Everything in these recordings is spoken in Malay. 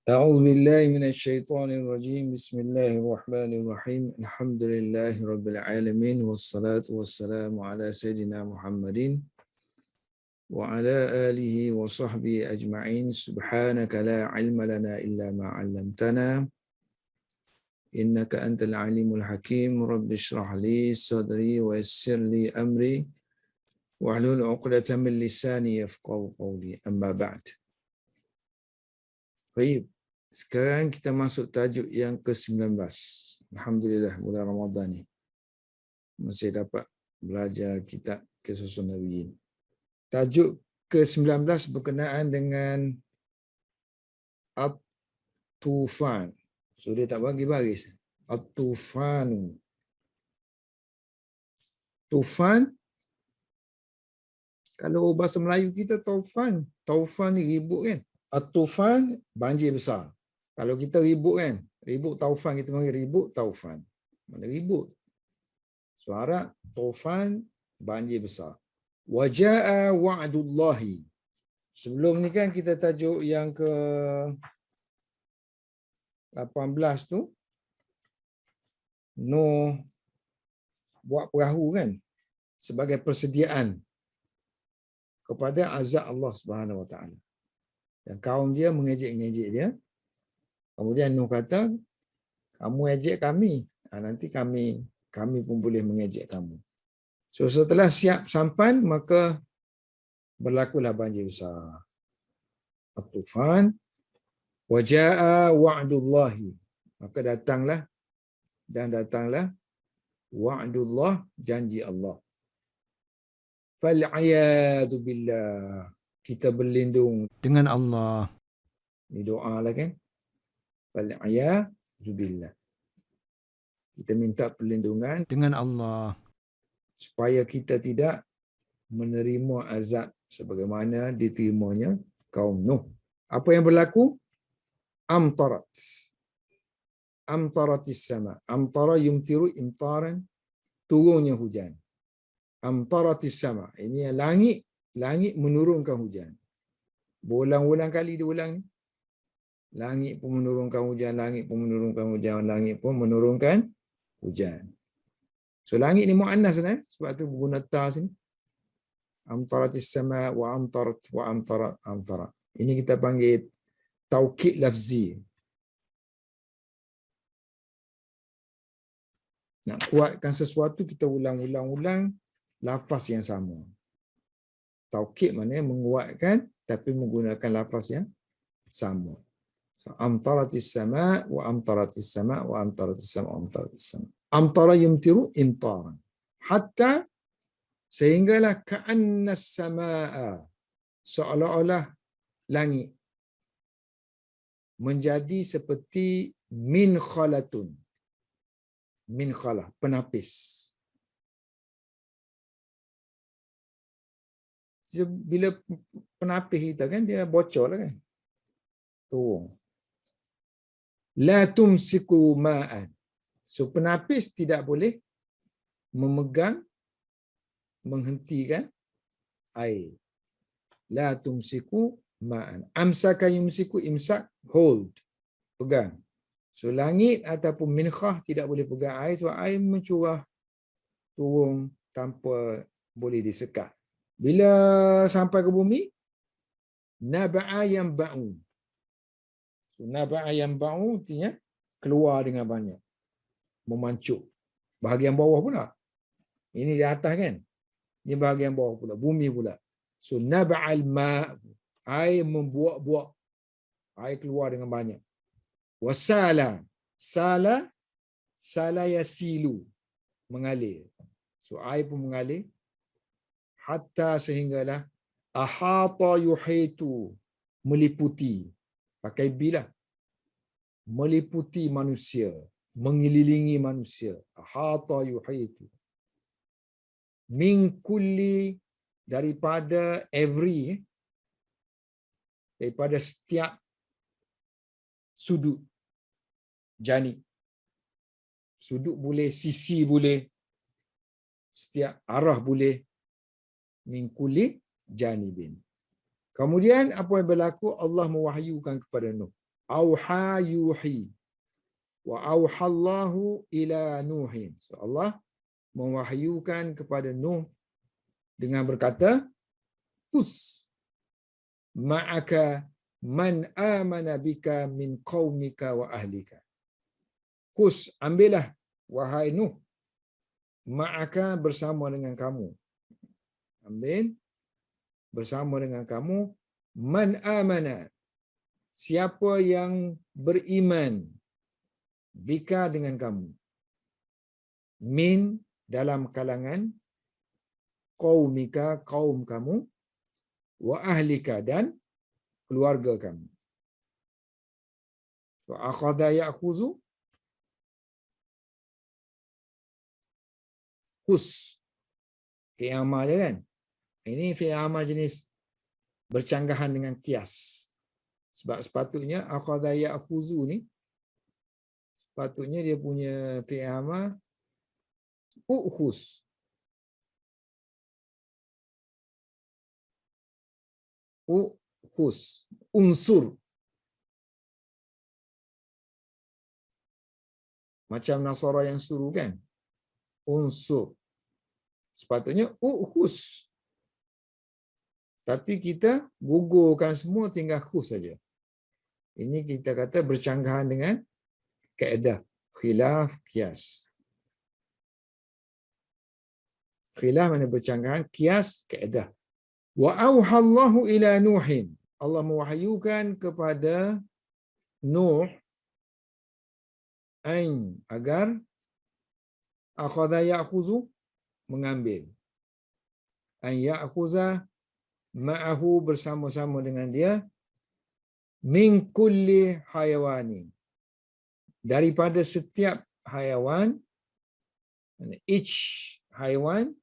أعوذ بالله من الشيطان الرجيم بسم الله الرحمن الرحيم الحمد لله رب العالمين والصلاة والسلام على سيدنا محمد وعلى آله وصحبه أجمعين سبحانك لا علم لنا إلا ما علمتنا إنك أنت العليم الحكيم رب اشرح لي صدري ويسر لي أمري واحلل عقدة من لساني يفقهوا قولي أما بعد. Baik. Sekarang kita masuk tajuk yang ke-19. Alhamdulillah bulan Ramadan ni masih dapat belajar kitab Qisas Nabiyyin. Tajuk ke-19 berkenaan dengan At-Tufan. So dia tak bagi baris. At-Tufan. Tufan, kalau bahasa Melayu kita Taufan. Taufan ni ribut kan. At-Tufan banjir besar. Kalau kita ribut kan, ribut taufan, kita panggil ribut taufan. Mana ribut? Suara taufan, banjir besar. Waja'a wa'dullahi. Sebelum ni kan kita tajuk yang ke 18 tu, Nuh buat perahu kan, sebagai persediaan kepada azab Allah Subhanahu Wa Taala. Dan kaum dia mengejek-ngejek dia. Kemudian Nuh kata, kamu ejek kami, nanti kami pun boleh mengejek kamu. So setelah siap sampan, maka berlakulah banjir besar. At-Tufan, waja'a wa'dullahi. Maka datanglah wa'dullah, janji Allah. Fal'iyadu billah. Kita berlindung dengan Allah. Ini doa lah kan. Fal'iyadu billah. Kita minta perlindungan dengan Allah supaya kita tidak menerima azab sebagaimana diterimanya kaum Nuh. Apa yang berlaku? Amtaratis sama. Amtara yumtiru imtaran, turunnya hujan. Amtaratis sama. Ini langit menurunkan hujan. Berulang-ulang kali diulang ni. Langit pun menurunkan hujan, langit pun menurunkan hujan, langit pun menurunkan hujan. So langit ni muannas sebab tu guna ta sini. Amtaratis sama wa amtarat wa amtara. Ini kita panggil taukid lafzi. Nak kuatkan sesuatu kita ulang-ulang lafaz yang sama. Taukid maknanya menguatkan tapi menggunakan lafaz yang sama. So, amtaratis sama wa amtaratis sama wa amtaratis sama wa amtaratis sama. Amtara yumtiru imtaran. Hatta sehinggalah ka'anna samaa, seolah-olah langit menjadi seperti min khalatun. Min khalah, penapis. Bila penapis kita kan dia bocor lah kan. Turun. La tumsiku ma'an. So penapis tidak boleh memegang, menghentikan air. La tumsiku ma'an. Amsaka yumsiku, imsak, hold, pegang. So langit ataupun minkhah tidak boleh pegang air sebab air mencurah turun tanpa boleh disekat. Bila sampai ke bumi, naba'a yang ba'u. So naba'a yang ba'u artinya keluar dengan banyak. Memancuk. Bahagian bawah pula. Ini di atas kan. Ini bahagian bawah pula. Bumi pula. So naba'al ma'. Air membuak-buak. Air keluar dengan banyak. Wasala. Sala yasilu. Mengalir. So air pun mengalir. Hatta sehinggalah ahata yuhitu. Meliputi. Pakai bilah. Meliputi manusia. Mengelilingi manusia. Ahata yuhitu. Min kulli, daripada every, daripada setiap sudut. Janib. Sudut boleh, sisi boleh, setiap arah boleh. Min kulli janibin. Kemudian apa yang berlaku? Allah mewahyukan kepada Nuh. Auha yuhi. Wa auhallahu ila Nuhin. So Allah mewahyukan kepada Nuh dengan berkata, Us ma'aka man amana bika min qaumika wa ahlika. Kus, ambillah wahai Nuh, ma'aka bersama dengan kamu. Ambil bersama dengan kamu man amana, siapa yang beriman, bika dengan kamu, min dalam kalangan, qaumika kaum kamu, wa ahlika dan keluarga kamu. So akhadha ya'khuzu, khus, fi'il amal dia kan. Ini fi'il amal jenis bercanggahan dengan kias. Sebab sepatutnya akhadha ya'khuzu ni, sepatutnya dia punya fi'il amal ukhus. Ukhus, unsur. Macam Nasara yang suruh kan? Unsur. Sepatutnya ukhus. Tapi kita gugurkan semua, tinggal khus saja. Ini kita kata bercanggahan dengan kaedah khilaf qiyas. Khilaf mana bercanggahan, qiyas kaedah. Wa auhallahu ila Nuhin. Allah mewahyukan kepada Nuh agar akhadha ya'khuzu, mengambil. An ya'khuza ma'ahu, bersama-sama dengan dia, min kulli hayawani, daripada setiap haiwan, each haiwan,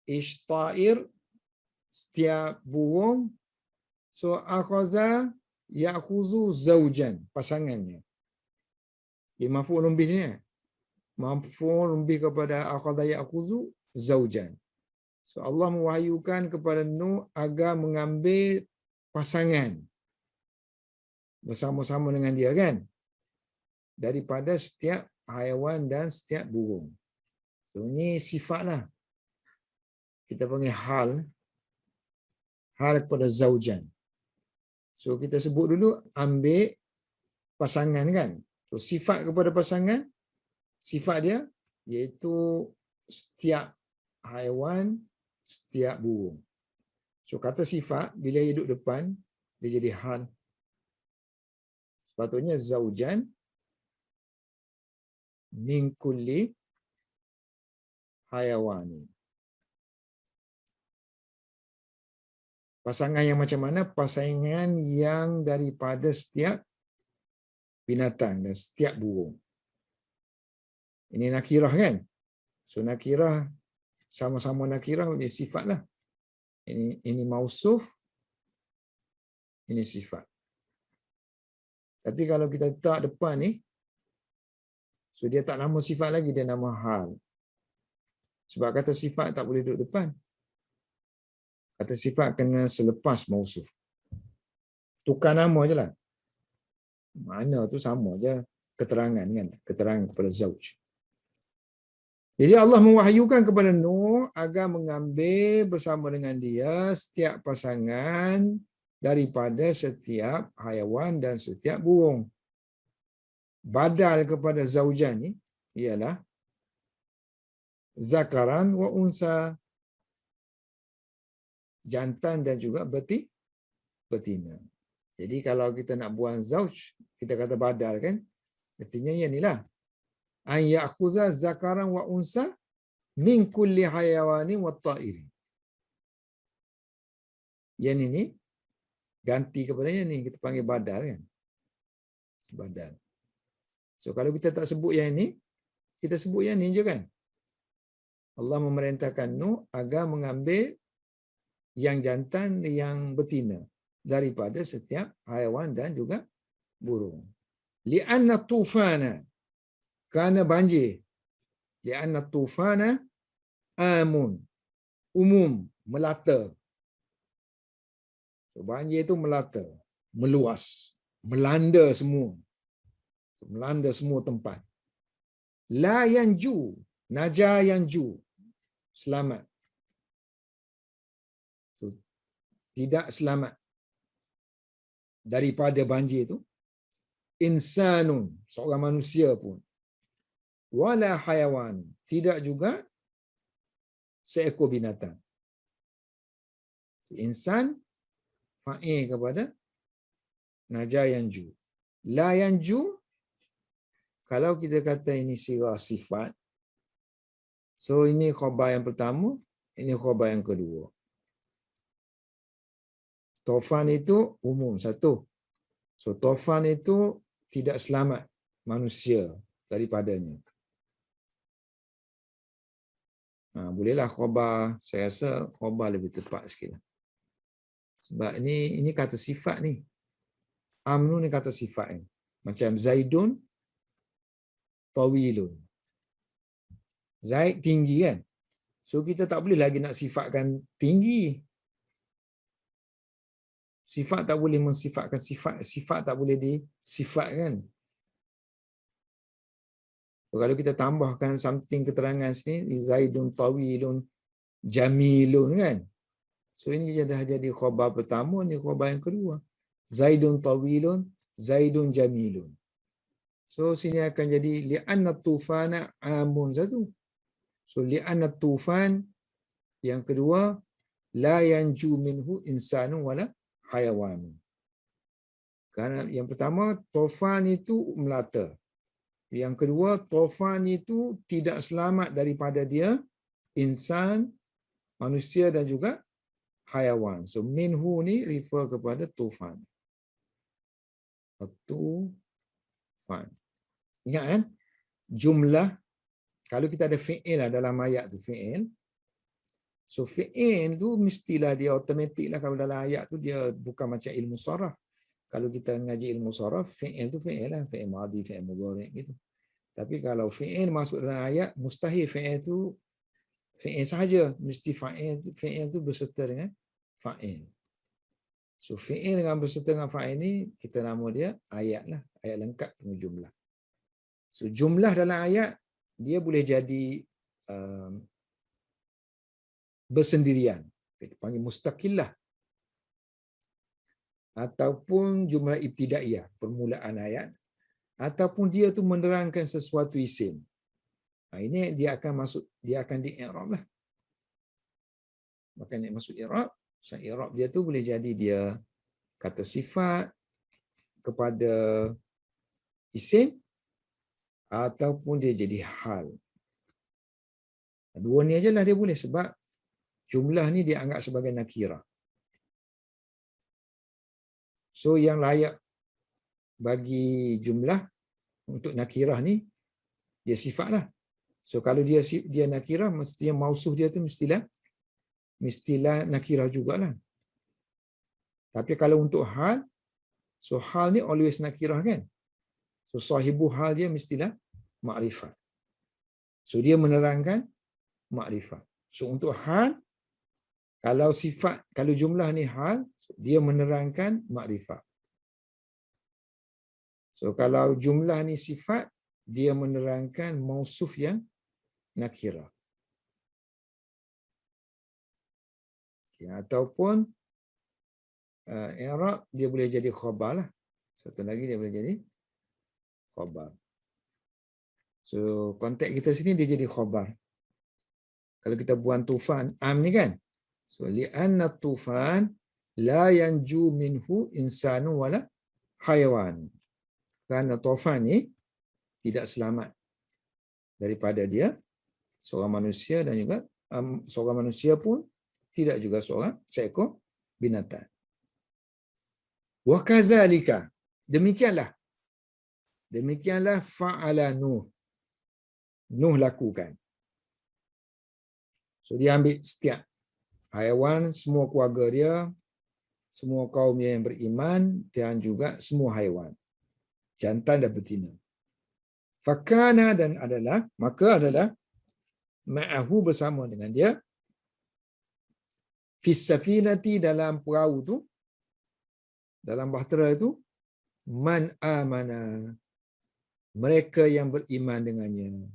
each ta'ir, setiap burung. So akhaza ya'khuzu zaujan, pasangannya. Dia maf'ul bih ni. Maf'ul bih kepada akhadha ya'khuzu zaujan. So Allah mewahyukan kepada Nuh agar mengambil pasangan bersama-sama dengan dia kan, daripada setiap haiwan dan setiap burung. So ini sifatlah. Kita panggil hal kepada zaujan. So kita sebut dulu ambil pasangan kan. So sifat kepada pasangan, sifat dia iaitu setiap haiwan, setiap burung. So kata sifat bila hidup depan dia jadi hal. Sepatutnya zaujan min kulli hayawani. Pasangan yang macam mana? Pasangan yang daripada setiap binatang dan setiap burung. Ini nakirah kan? So nakirah sama-sama nakirah dia sifatlah. Ini mausuf, ini sifat. Tapi kalau kita letak depan ni, so dia tak nama sifat lagi, dia nama hal. Sebab kata sifat tak boleh duduk depan. Kata sifat kena selepas mausuf. Tukar nama je lah. Mana tu sama je keterangan kan, keterangan kepada zauj. Jadi Allah mewahyukan kepada Nuh agar mengambil bersama dengan dia setiap pasangan daripada setiap haiwan dan setiap burung. Badal kepada zaujan ni ialah zakaran wa unsa, jantan dan juga betina. Jadi kalau kita nak buang zauj, kita kata badal kan? Artinya yang inilah. An ya'khuza zakaran wa unsa min kulli hayawani wa ta'iri. Yang ini ganti kepada yang ni, kita panggil badal kan? Badal. So kalau kita tak sebut yang ini, kita sebut yang ni je kan? Allah memerintahkan Nuh agar mengambil yang jantan, yang betina daripada setiap haiwan dan juga burung. Li'anna tufana, kerana banjir. Li'anna tufana amun, umum, melata. So, banjir itu melata, meluas. melanda semua. Melanda semua tempat. La yanju, naja yanju, selamat. So, tidak selamat daripada banjir itu. Insanun, seorang manusia pun. Wala hayawan, tidak juga seekor binatang. Insan fa'il kepada naja yanju. La yanju, kalau kita kata ini sirah sifat, so ini khabar yang pertama, ini khabar yang kedua. Tofan itu umum, satu. So tofan itu tidak selamat manusia daripadanya. Bolehlah khabar, saya rasa khabar lebih tepat sikit. Sebab ini kata sifat ni. Amnu ni kata sifat ni. Macam Zaidun tawilun. Zaid tinggi kan? So kita tak boleh lagi nak sifatkan tinggi. Sifat tak boleh mensifatkan sifat. Sifat tak boleh disifatkan. So, kalau kita tambahkan something keterangan sini, Zaidun tawilun jamilun kan? So ini dah jadi khabar pertama, ni khabar yang kedua. Zaidun tawilun, Zaidun jamilun. So sini akan jadi li'anna tufana amun satu. So li'anna tufan yang kedua la yanju minhu insanu wala hayawan. Karena yang pertama tufan itu melata. Yang kedua tufan itu tidak selamat daripada dia insan, manusia dan juga hayawan. So minhu ni refer kepada tufan. Tufan. Ingat kan? Jumlah, kalau kita ada fi'il lah dalam ayat tu fi'il. So fi'il tu mestilah dia automatik lah, kalau dalam ayat tu dia bukan macam ilmu saraf. Kalau kita ngaji ilmu saraf, fi'il tu fi'il lah. Fi'il madhi, fi'il mudhari' gitu. Tapi kalau fi'il masuk dalam ayat, mustahil fi'il tu fi'il sahaja. Mesti fi'il tu berserta dengan fa'il. So fi'il dengan berserta dengan fa'il ni, kita nama dia ayat lah. Ayat lengkap dengan jumlah. So jumlah dalam ayat, dia boleh jadi bersendirian. Kita panggil mustaqillah. Ataupun jumlah ibtidaiyah, permulaan ayat. Ataupun dia tu menerangkan sesuatu isim. Ini dia akan masuk, dia akan di-i'rab lah. Maka nak masuk i'rab, i'rab dia tu boleh jadi dia kata sifat kepada isim, ataupun dia jadi hal. Dua ni ajalah dia boleh, sebab jumlah ni dia anggap sebagai nakirah. So yang layak bagi jumlah untuk nakirah ni dia sifat lah. So kalau dia nakirah, mestinya mausuf dia tu mestilah nakirah jugalah. Tapi kalau untuk hal, so hal ni always nakirah kan. So sahibu hal dia mestilah makrifat. So dia menerangkan makrifat. So untuk hal, kalau sifat, kalau jumlah ni hal, dia menerangkan makrifat. So kalau jumlah ni sifat, dia menerangkan mausuf yang nakirah. Okay, ataupun i'rab dia boleh jadi khabar lah. Satu lagi dia boleh jadi khabar. So konteks kita sini dia jadi khabar. Kalau kita buang tufan am ni kan. So li'anna tufan la yanju minhu insanu wala hayawan. Kerana tufan ni tidak selamat daripada dia seorang manusia dan juga seorang manusia pun tidak juga seekor binatang. Wa kadzalika, demikianlah fa'ala Nuh lakukan. So dia ambil setiap haiwan, semua keluarga dia, semua kaum yang beriman dan juga semua haiwan, jantan dan betina. Fakana dan maka adalah ma'ahu bersama dengan dia fis safinati dalam perahu tu, dalam bahtera itu Man amana, mereka yang beriman dengannya.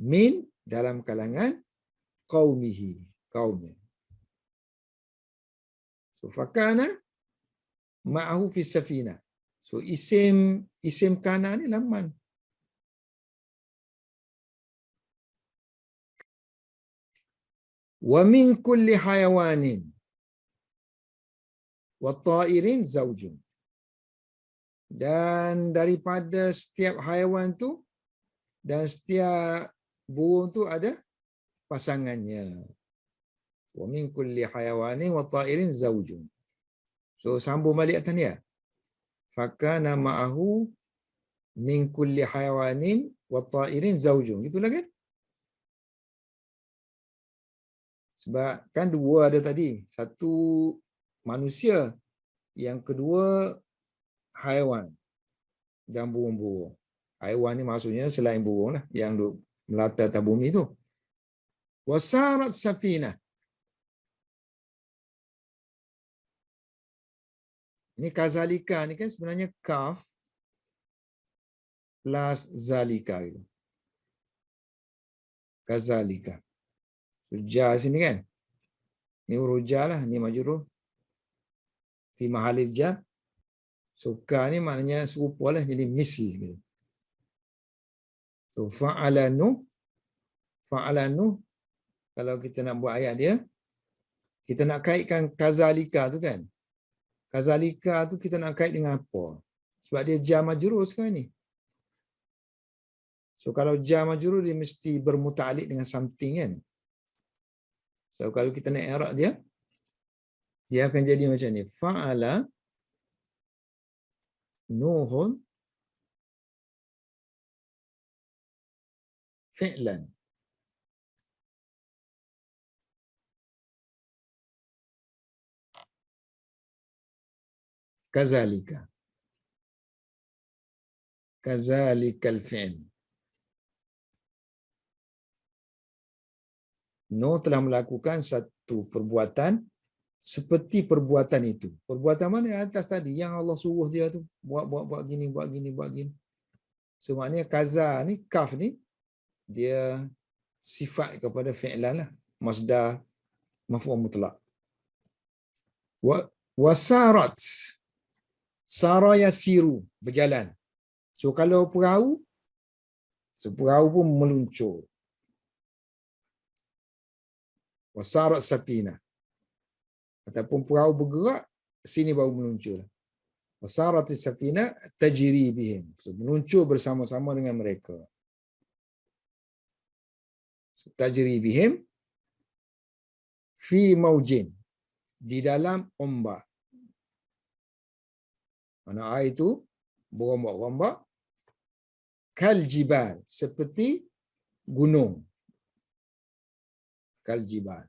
Min, dalam kalangan qaumihi, kaumnya. So fakana ma'ahu fi safina. So isim kana ni laman. Wa min kulli hayawanin wa ta'irin zaujun. Dan daripada setiap haiwan tu dan setiap burung tu ada pasangannya. Wa min kulli hayawanin wa ta'irin zaujun. So sambung balik atas ni ya. Fakana ma'ahu min kulli hayawanin wa ta'irin zaujun. Gitulah kan? Sebab kan dua ada tadi. Satu manusia, yang kedua haiwan dan burung-burung. Haiwan ni maksudnya selain burung lah, yang duk melata atas bumi tu. Wasarat safina. Ini kazalika ni kan sebenarnya kaf plus zalika gitu. Kazalika. So, ja sini kan. Ni huruf ja lah, ni majrur. Fi mahalil jar. So ka ni maknanya serupa lah, jadi misli gitu. So fa'alanu, kalau kita nak buat ayat dia, kita nak kaitkan kazalika tu kan. Kazalika tu kita nak kait dengan apa? Sebab dia jar majrur sekarang ni. So kalau jar majrur dia mesti bermuta'alliq dengan something kan. So kalau kita nak i'rab dia, dia akan jadi macam ni. Fa'ala Nuhun fi'lan. Kazalika. Kazalikal fi'l. Nuh telah melakukan satu perbuatan seperti perbuatan itu. Perbuatan mana yang atas tadi yang Allah suruh dia tu buat gini. So maknanya kaza ni, kaf ni dia sifat kepada fi'lan lah, masdar maf'ul mutlaq. Wasarat, sara yasiru, berjalan. So kalau perahu, perahu pun meluncur. Wasarat safina, ataupun perahu bergerak, sini baru meluncur. Wasarat safina tajri bihim, so meluncur bersama-sama dengan mereka. So, tajri bihim fi maujin, di dalam ombak. Mana air itu berombak-ombak. Kal jibal, seperti gunung. Kal jibal.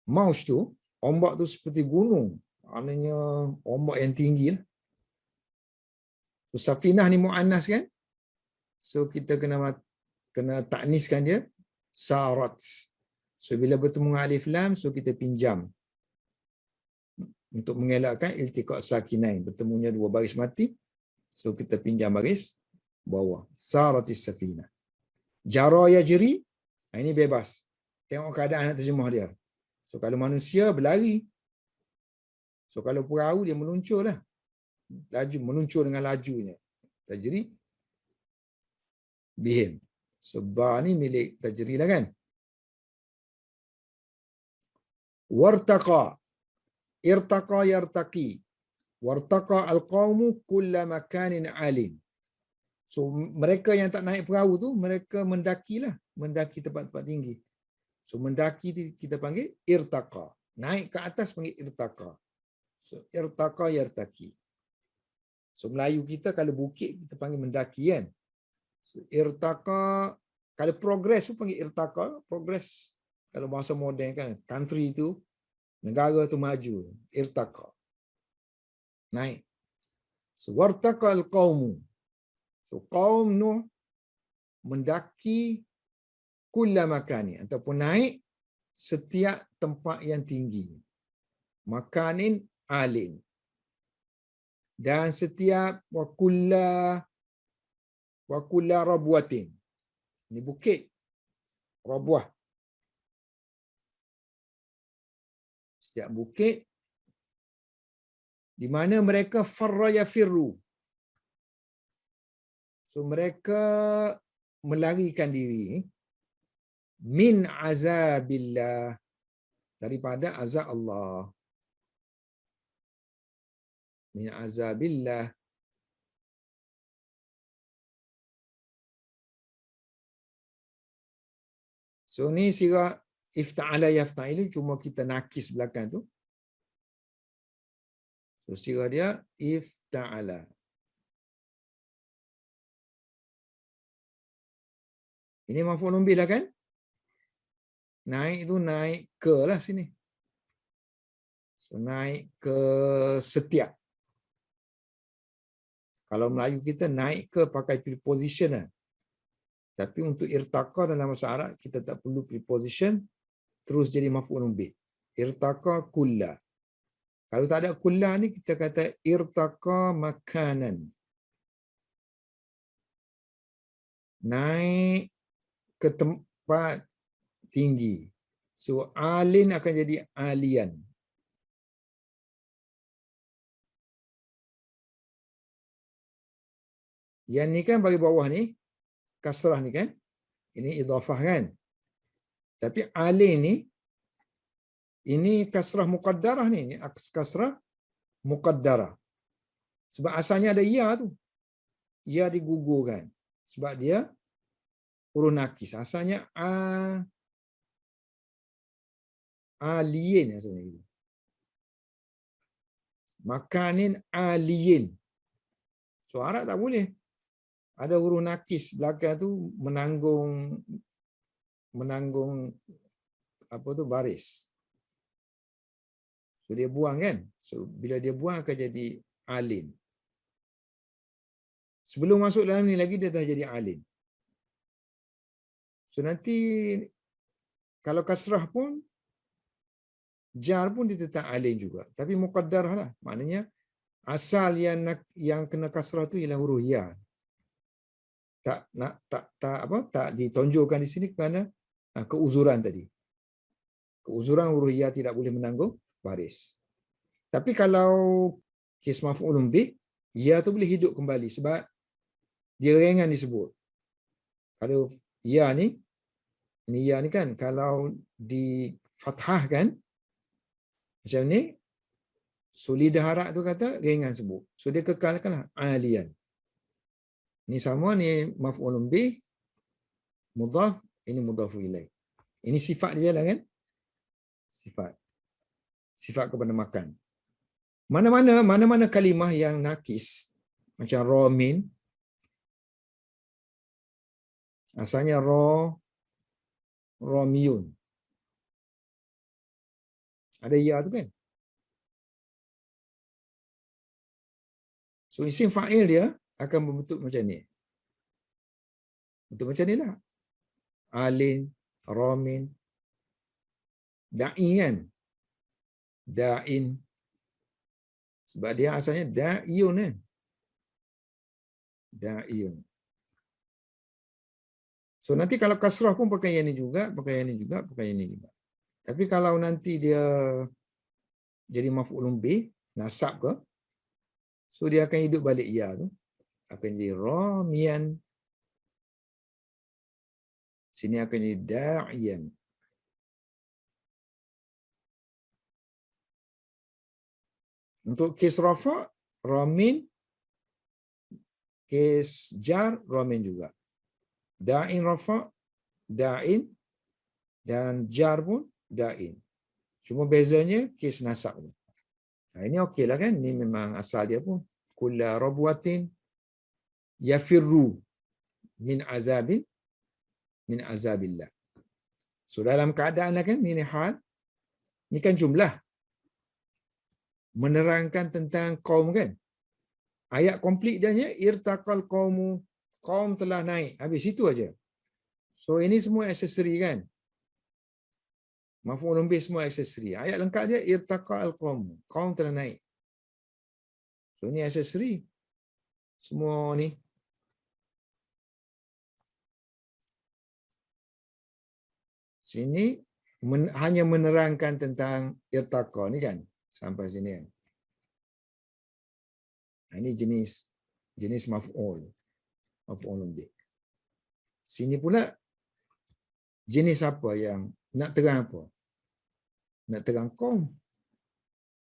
Mauj tu, ombak tu seperti gunung. Maknanya ombak yang tinggi lah. So, safinah ni mu'annas kan? So kita kena takniskan dia. Sarat. So bila bertemu dengan alif lam, so kita pinjam. Untuk mengelakkan iltiqa' sakinain. Bertemunya dua baris mati. So kita pinjam baris bawah. Saratis safina. Jara yajri. Ini bebas. Tengok keadaan nak terjemah dia. So kalau manusia berlari. So kalau perahu dia meluncur lah. Laju, meluncur dengan lajunya. Tajri bihim. So ba ni milik tajri lah kan. Wartaqa. Irtaqa yartaqi. Wartaqa al-qawmu kulla makanin alim. So mereka yang tak naik perahu tu, mereka mendakilah. Mendaki tempat-tempat tinggi. So mendaki kita panggil irtaqa. Naik ke atas panggil irtaqa. So irtaqa yartaqi. So Melayu kita kalau bukit kita panggil mendaki kan. So irtaqa, kalau progress tu panggil irtaqa, progress. Kalau bahasa moden kan, country tu, negara tu maju, irtaqa. Naik. So wartaqa al-qawmu. So kaum Nuh mendaki kulla makani, ataupun naik setiap tempat yang tinggi. Makanin alin. Dan setiap wa kulla rabwatin. Ini bukit. Rabwah. Setiap bukit di mana mereka farra yafirru. So mereka melarikan diri min azabillah, daripada azab Allah. Min azabillah. So ni sirah ifta'ala yafta'ilu, cuma kita nakis belakang tu. So sirah dia ifta'ala. Ini maf'ulun bih lah kan? Naik tu naik ke lah sini. So naik ke setiap. Kalau Melayu kita naik ke pakai preposition lah. Tapi untuk irtaqa dalam bahasa Arab kita tak perlu preposition, terus jadi maf'ulun bih. Irtaqa kulla. Kalau tak ada kulla ni kita kata irtaqa makanan. Naik ke tempat tinggi. So alin akan jadi alian. Yang ni kan bagi bawah ni kasrah ni kan. Ini idhafah kan. Tapi alin ni ini kasrah muqaddarah ni. Ini kasrah muqaddarah. Sebab asalnya ada ya tu. Ya digugurkan. Sebab dia huruf nakis. Asalnya alien asalnya. Makanin alien. So Arab tak boleh. Ada huruf nakis belakang tu menanggung apa tu baris. So dia buang kan. So bila dia buang akan jadi alin. Sebelum masuk dalam ni lagi dia dah jadi alin. So nanti kalau kasrah pun jar pun dia tetap alin juga. Tapi muqaddarah lah. Maknanya asal yang kena kasrah tu ialah huruf ya. Tak ditonjolkan di sini kerana keuzuran tadi. Keuzuran huruf ya tidak boleh menanggung baris. Tapi kalau kes maf'ulun bih, ya tu boleh hidup kembali sebab dia ringan disebut. Kalau ya ni, ini ya ni kan kalau di fathah kan macam ni, so lidah Arab tu kata ringan sebut. So dia kekalkanlah alian. Ini sama ni maf'ulun bih, mudhaf, ini mudhafu ilaih. Ini sifat dia lah kan? Sifat kepada makan. Mana-mana kalimah yang nakis macam ramin, asalnya ramiyun. Ada ya tu kan? So isim fa'il dia akan berbentuk macam ni. Bentuk macam ni lah. Alin, ramin, da'i kan? Da'in. Sebab dia asalnya da'iyun kan? Da'iyun. So nanti kalau kasrah pun pakai yang ni juga, pakai yang ni juga, pakai yang ni juga. Tapi kalau nanti dia jadi maf'ulun bih, nasab ke, so dia akan hidup balik ya tu. Akan jadi ramiyan. Sini akan jadi da'iyan. Untuk kes rafa, ramin, kes jar, ramin juga. Da'in rafa, da'in, dan jar pun da'in. Cuma bezanya kes nasab. Nah, ini okey lah kan? Ini memang asal dia pun. Kulla rabwatin yafirru min azabillah. So dalam keadaan lah kan, ini hal. Ini kan jumlah. Menerangkan tentang kaum kan. Ayat komplit dia irtaqal qaumu, kaum telah naik. Habis itu aja. So ini semua aksesori kan. Maf'ulun bih semua aksesori. Ayat lengkap dia irtaqal qaumu, kaum telah naik. So ni aksesori. Semua ni. Sini hanya menerangkan tentang irtaqa ni kan. Sampai sini kan. Ini jenis maf'ul. Maf'ulun bih. Sini pula jenis apa yang nak terang apa? Nak terang kaum.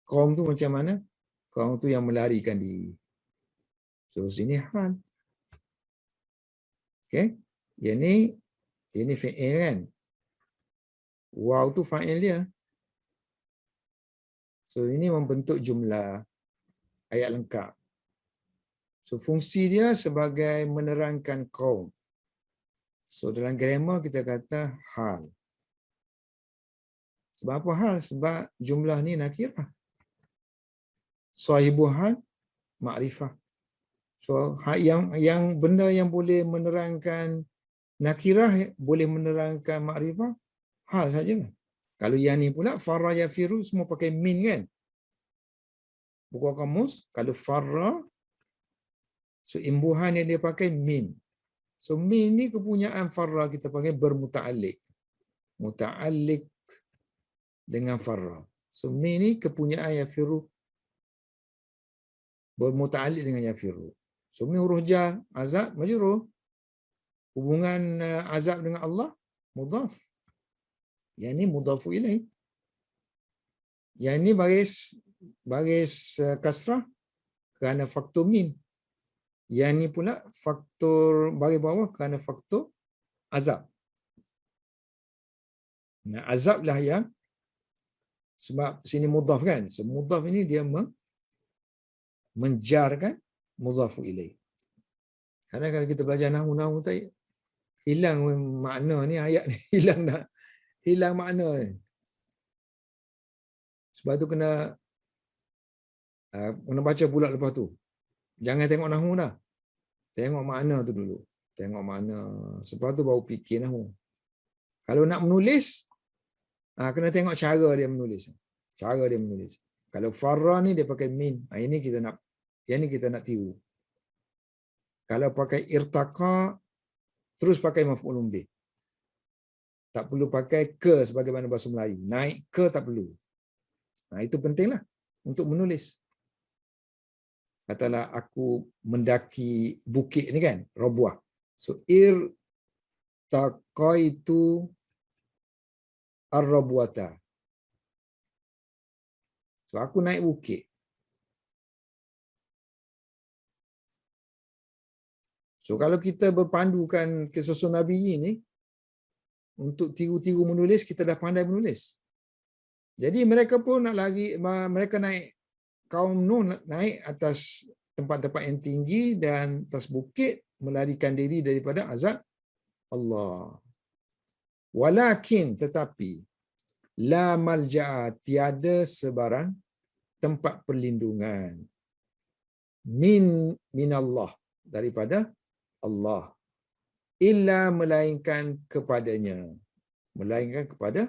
Kaum tu macam mana? Kaum tu yang melarikan diri. So sini hal. Okey. Yang ni fi'il kan. Waw tu fa'il dia. So ini membentuk jumlah ayat lengkap. So fungsi dia sebagai menerangkan kaum. So dalam grammar kita kata hal. Sebab apa hal? Sebab jumlah ni nakirah. Sahibu hal makrifah. So yang benda yang boleh menerangkan nakirah boleh menerangkan makrifah hal saja. Kalau yang ni pula farra yafiru semua pakai min kan? Buku kamus kalau farra so imbuhan yang dia pakai min. So min ni kepunyaan farra kita panggil bermuta'alliq. Muta'alliq dengan farra. So min ni kepunyaan yafiru bermuta'alliq dengan yafiru. So min huruf jar, azab, majrur. Hubungan azab dengan Allah mudhaf. Yang ni mudhafu ilaih. Yang ni baris kasrah kerana faktor min. Yang ni pula faktor baris bawah kerana faktor azab. Nah, azab lah yang sebab sini mudhaf kan. So mudhaf ini dia menjarkan mudhafu ilaih. Karena kalau kita belajar nahwu tak hilang makna ni ayat ni hilang makna ni. Sebab tu kena baca pula lepas tu. Jangan tengok nahwu dah. Tengok makna tu dulu. Tengok makna. Sebab tu baru fikir nahwu. Kalau nak menulis, kena tengok cara dia menulis. Cara dia menulis. Kalau farra ni dia pakai min. Yang ni kita nak tiru. Kalau pakai irtaqa, terus pakai maf'ulun bih. Tak perlu pakai ke sebagaimana bahasa Melayu. Naik ke tak perlu. Itu pentinglah untuk menulis. Katalah aku mendaki bukit ni kan, Rabuah. So irtaqaitu ar-rabuata. So aku naik bukit. So kalau kita berpandukan kisah Nabi ini untuk tiru-tiru menulis, kita dah pandai menulis. Jadi mereka pun nak lagi, mereka naik, kaum Nuh naik atas tempat-tempat yang tinggi dan atas bukit melarikan diri daripada azab Allah. Walakin tetapi la malja'a tiada sebarang tempat perlindungan minallah daripada Allah illa melainkan kepadanya, melainkan kepada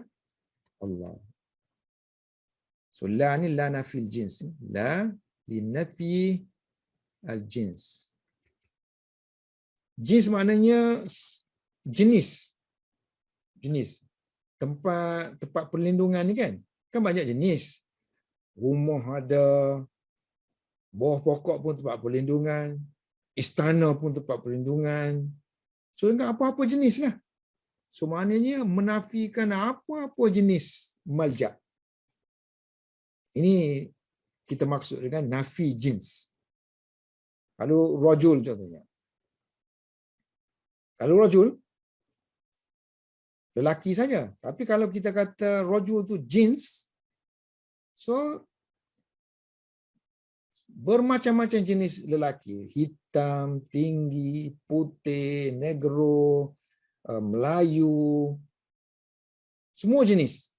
Allah. So la ni la nafil jins, la linafi al jins. Jins maknanya jenis. Jenis. Tempat perlindungan ni kan banyak jenis. Rumah ada, bawah pokok pun tempat perlindungan, istana pun tempat perlindungan. So dengan apa-apa jenis lah. So maknanya menafikan apa-apa jenis malja. Ini kita maksud dengan nafi jins. Kalau rajul contohnya. Kalau rajul, lelaki saja. Tapi kalau kita kata rajul tu jins, so bermacam-macam jenis lelaki. Hitam, tinggi, putih, negro, Melayu. Semua jenis.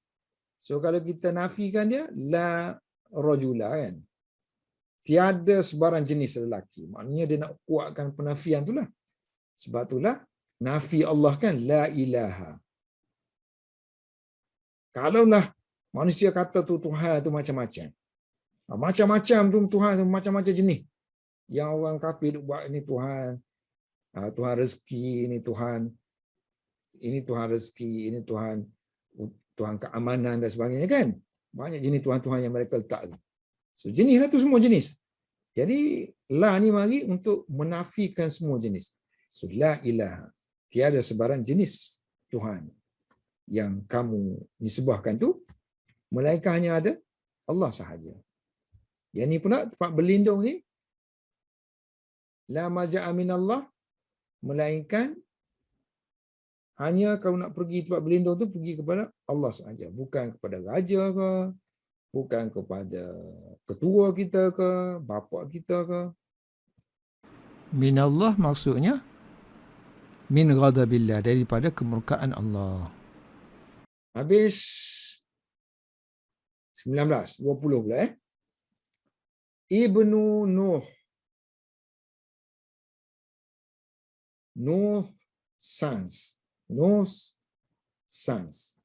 So kalau kita nafikan dia, la rajula kan. Tiada sebarang jenis lelaki. Maknanya dia nak kuatkan penafian tu lah. Sebab itulah nafi Allah kan la ilaha. Kalaulah manusia kata tu Tuhan tu macam-macam. Macam-macam tu Tuhan tu, macam-macam jenis. Yang orang kafir duk buat ini Tuhan. Tuhan rezeki, ini Tuhan rezeki, ini Tuhan keamanan dan sebagainya kan. Banyak jenis Tuhan-Tuhan yang mereka letak tu. So jenis lah tu semua jenis. Jadi la ni mari untuk menafikan semua jenis. So la ilaha. Tiada sebarang jenis Tuhan yang kamu nisbahkan tu, melainkan hanya ada Allah sahaja. Yang ni pula tempat berlindung ni, la malja'a minallah, melainkan hanya kalau nak pergi tempat berlindung tu pergi kepada Allah sahaja, bukan kepada raja ke, bukan kepada ketua kita ke, bapa kita ke. Minallah maksudnya min ghadabillah, daripada kemurkaan Allah. Habis 19, 20 pula Ibnu Nuh. Nuh sons. Nuh sons.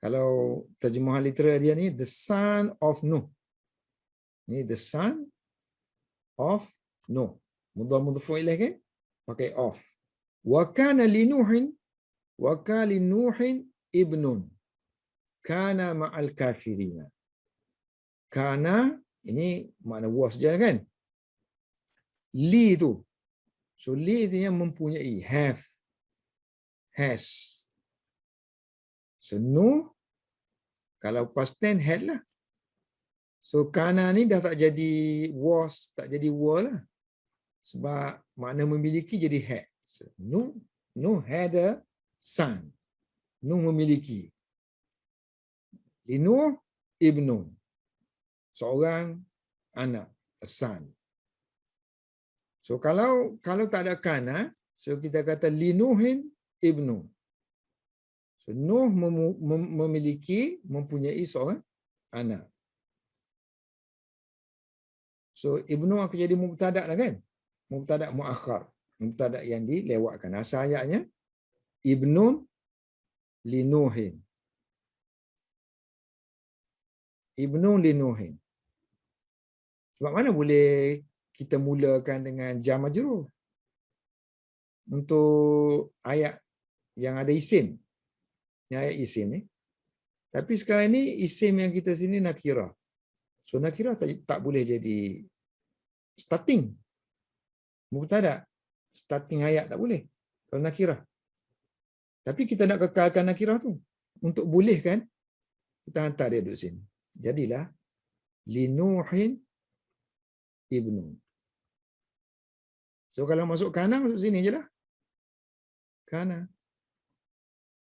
Kalau terjemahan literal dia ni, the son of Nuh. Ni the son of Nuh. Mudhaf ilaih kan? Pakai of. Wa kana li Nuhin ibnun. Kana ma'al kafirina. Kana, ini makna was je kan? Li tu. So li itu yang mempunyai, have, has. So Nuh, kalau past tense had lah. So kana ni dah tak jadi was, tak jadi were lah. Sebab makna memiliki jadi had. So, Nuh had a son. Nuh memiliki. Nuh ibnun. Seorang anak, a son. So kalau tak ada kana, so kita kata linuhin ibnu. So Nuh mempunyai seorang anak. So ibnu akan jadi mubtada lah kan? Mubtada muakhar, mubtada yang dilewatkan. Asal ayatnya ibnun linuhin. Ibnun linuhin. Sebab mana boleh kita mulakan dengan jar majrur untuk ayat yang ada isim. Yang ayat isim ni. Tapi sekarang ni isim yang kita sini nakirah. So nakirah tak boleh jadi starting. Mubtada. Starting ayat tak boleh. Kalau nakirah. Tapi kita nak kekalkan nakirah tu. Untuk bolehkan, kita hantar dia duduk sini. Jadilah linuhin ibnu. So kalau masuk kana, masuk sini je lah. Kana.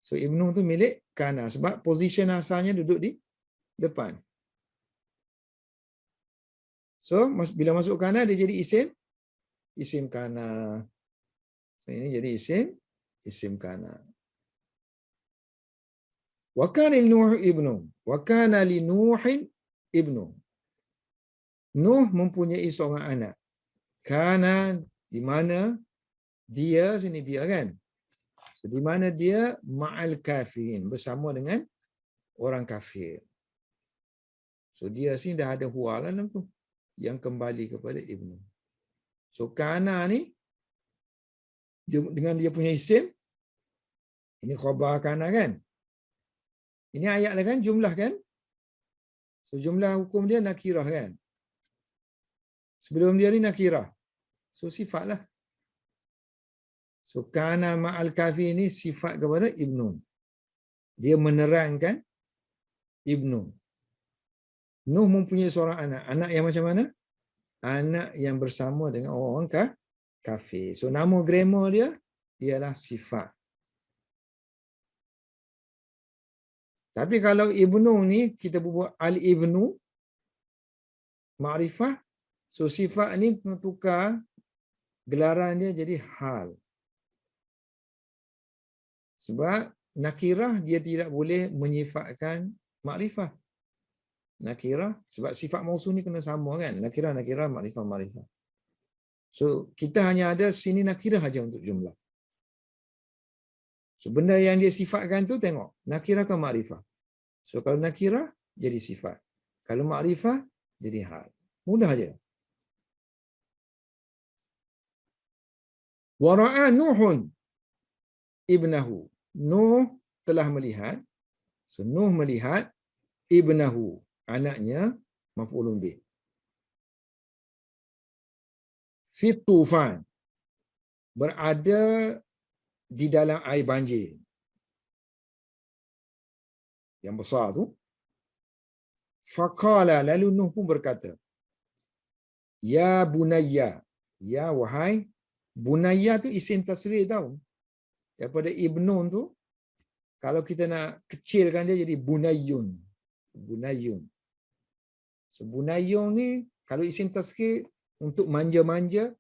So ibnu tu milik kana. Sebab position asalnya duduk di depan. So bila masuk kana, dia jadi isim. Isim kana. So ini jadi isim kana. Wa kana li Nuh ibnu. Wa kana li Nuhin ibnu. Nuh mempunyai seorang anak. Kana, di mana dia, sini dia kan. So, di mana dia ma'al kafirin, bersama dengan orang kafir. So dia sini dah ada huwa lah tu, yang kembali kepada ibnu. So kana ni dengan dia punya isim, ini khabar kana kan. Ini ayat lah kan, jumlah kan. So jumlah hukum dia nakirah kan. Sebelum dia ni nakirah. So sifat lah. So kana ma'al kafi ni sifat kepada ibnu. Dia menerangkan ibnu. Nuh mempunyai seorang anak. Anak yang macam mana? Anak yang bersama dengan orang kafir. So nama grammar dia ialah sifat. Tapi kalau ibnu ni kita buat al-ibnu ma'rifah, so sifat ni tukar gelaran dia jadi hal. Sebab nakirah dia tidak boleh menyifatkan makrifah. Nakirah, sebab sifat mausul ni kena sama kan. Nakirah, makrifah. So kita hanya ada sini nakirah aja untuk jumlah. So benda yang dia sifatkan tu tengok. Nakirah ke makrifah. So kalau nakirah jadi sifat. Kalau makrifah jadi hal. Mudah aja. Wa ra'a Nuhun ibnahu. Nuh telah melihat. So, Nuh melihat ibnahu, anaknya, maf'ulun bih. Fit tufan, berada di dalam air banjir yang besar tu. Faqala, lalu Nuh pun berkata, ya bunayya, ya wahai bunayya tu isim tasghir tau. Daripada ibnun tu, kalau kita nak kecilkan dia jadi bunayyun. Bunayyun. So bunayyun ni kalau isim tasghir untuk manja-manja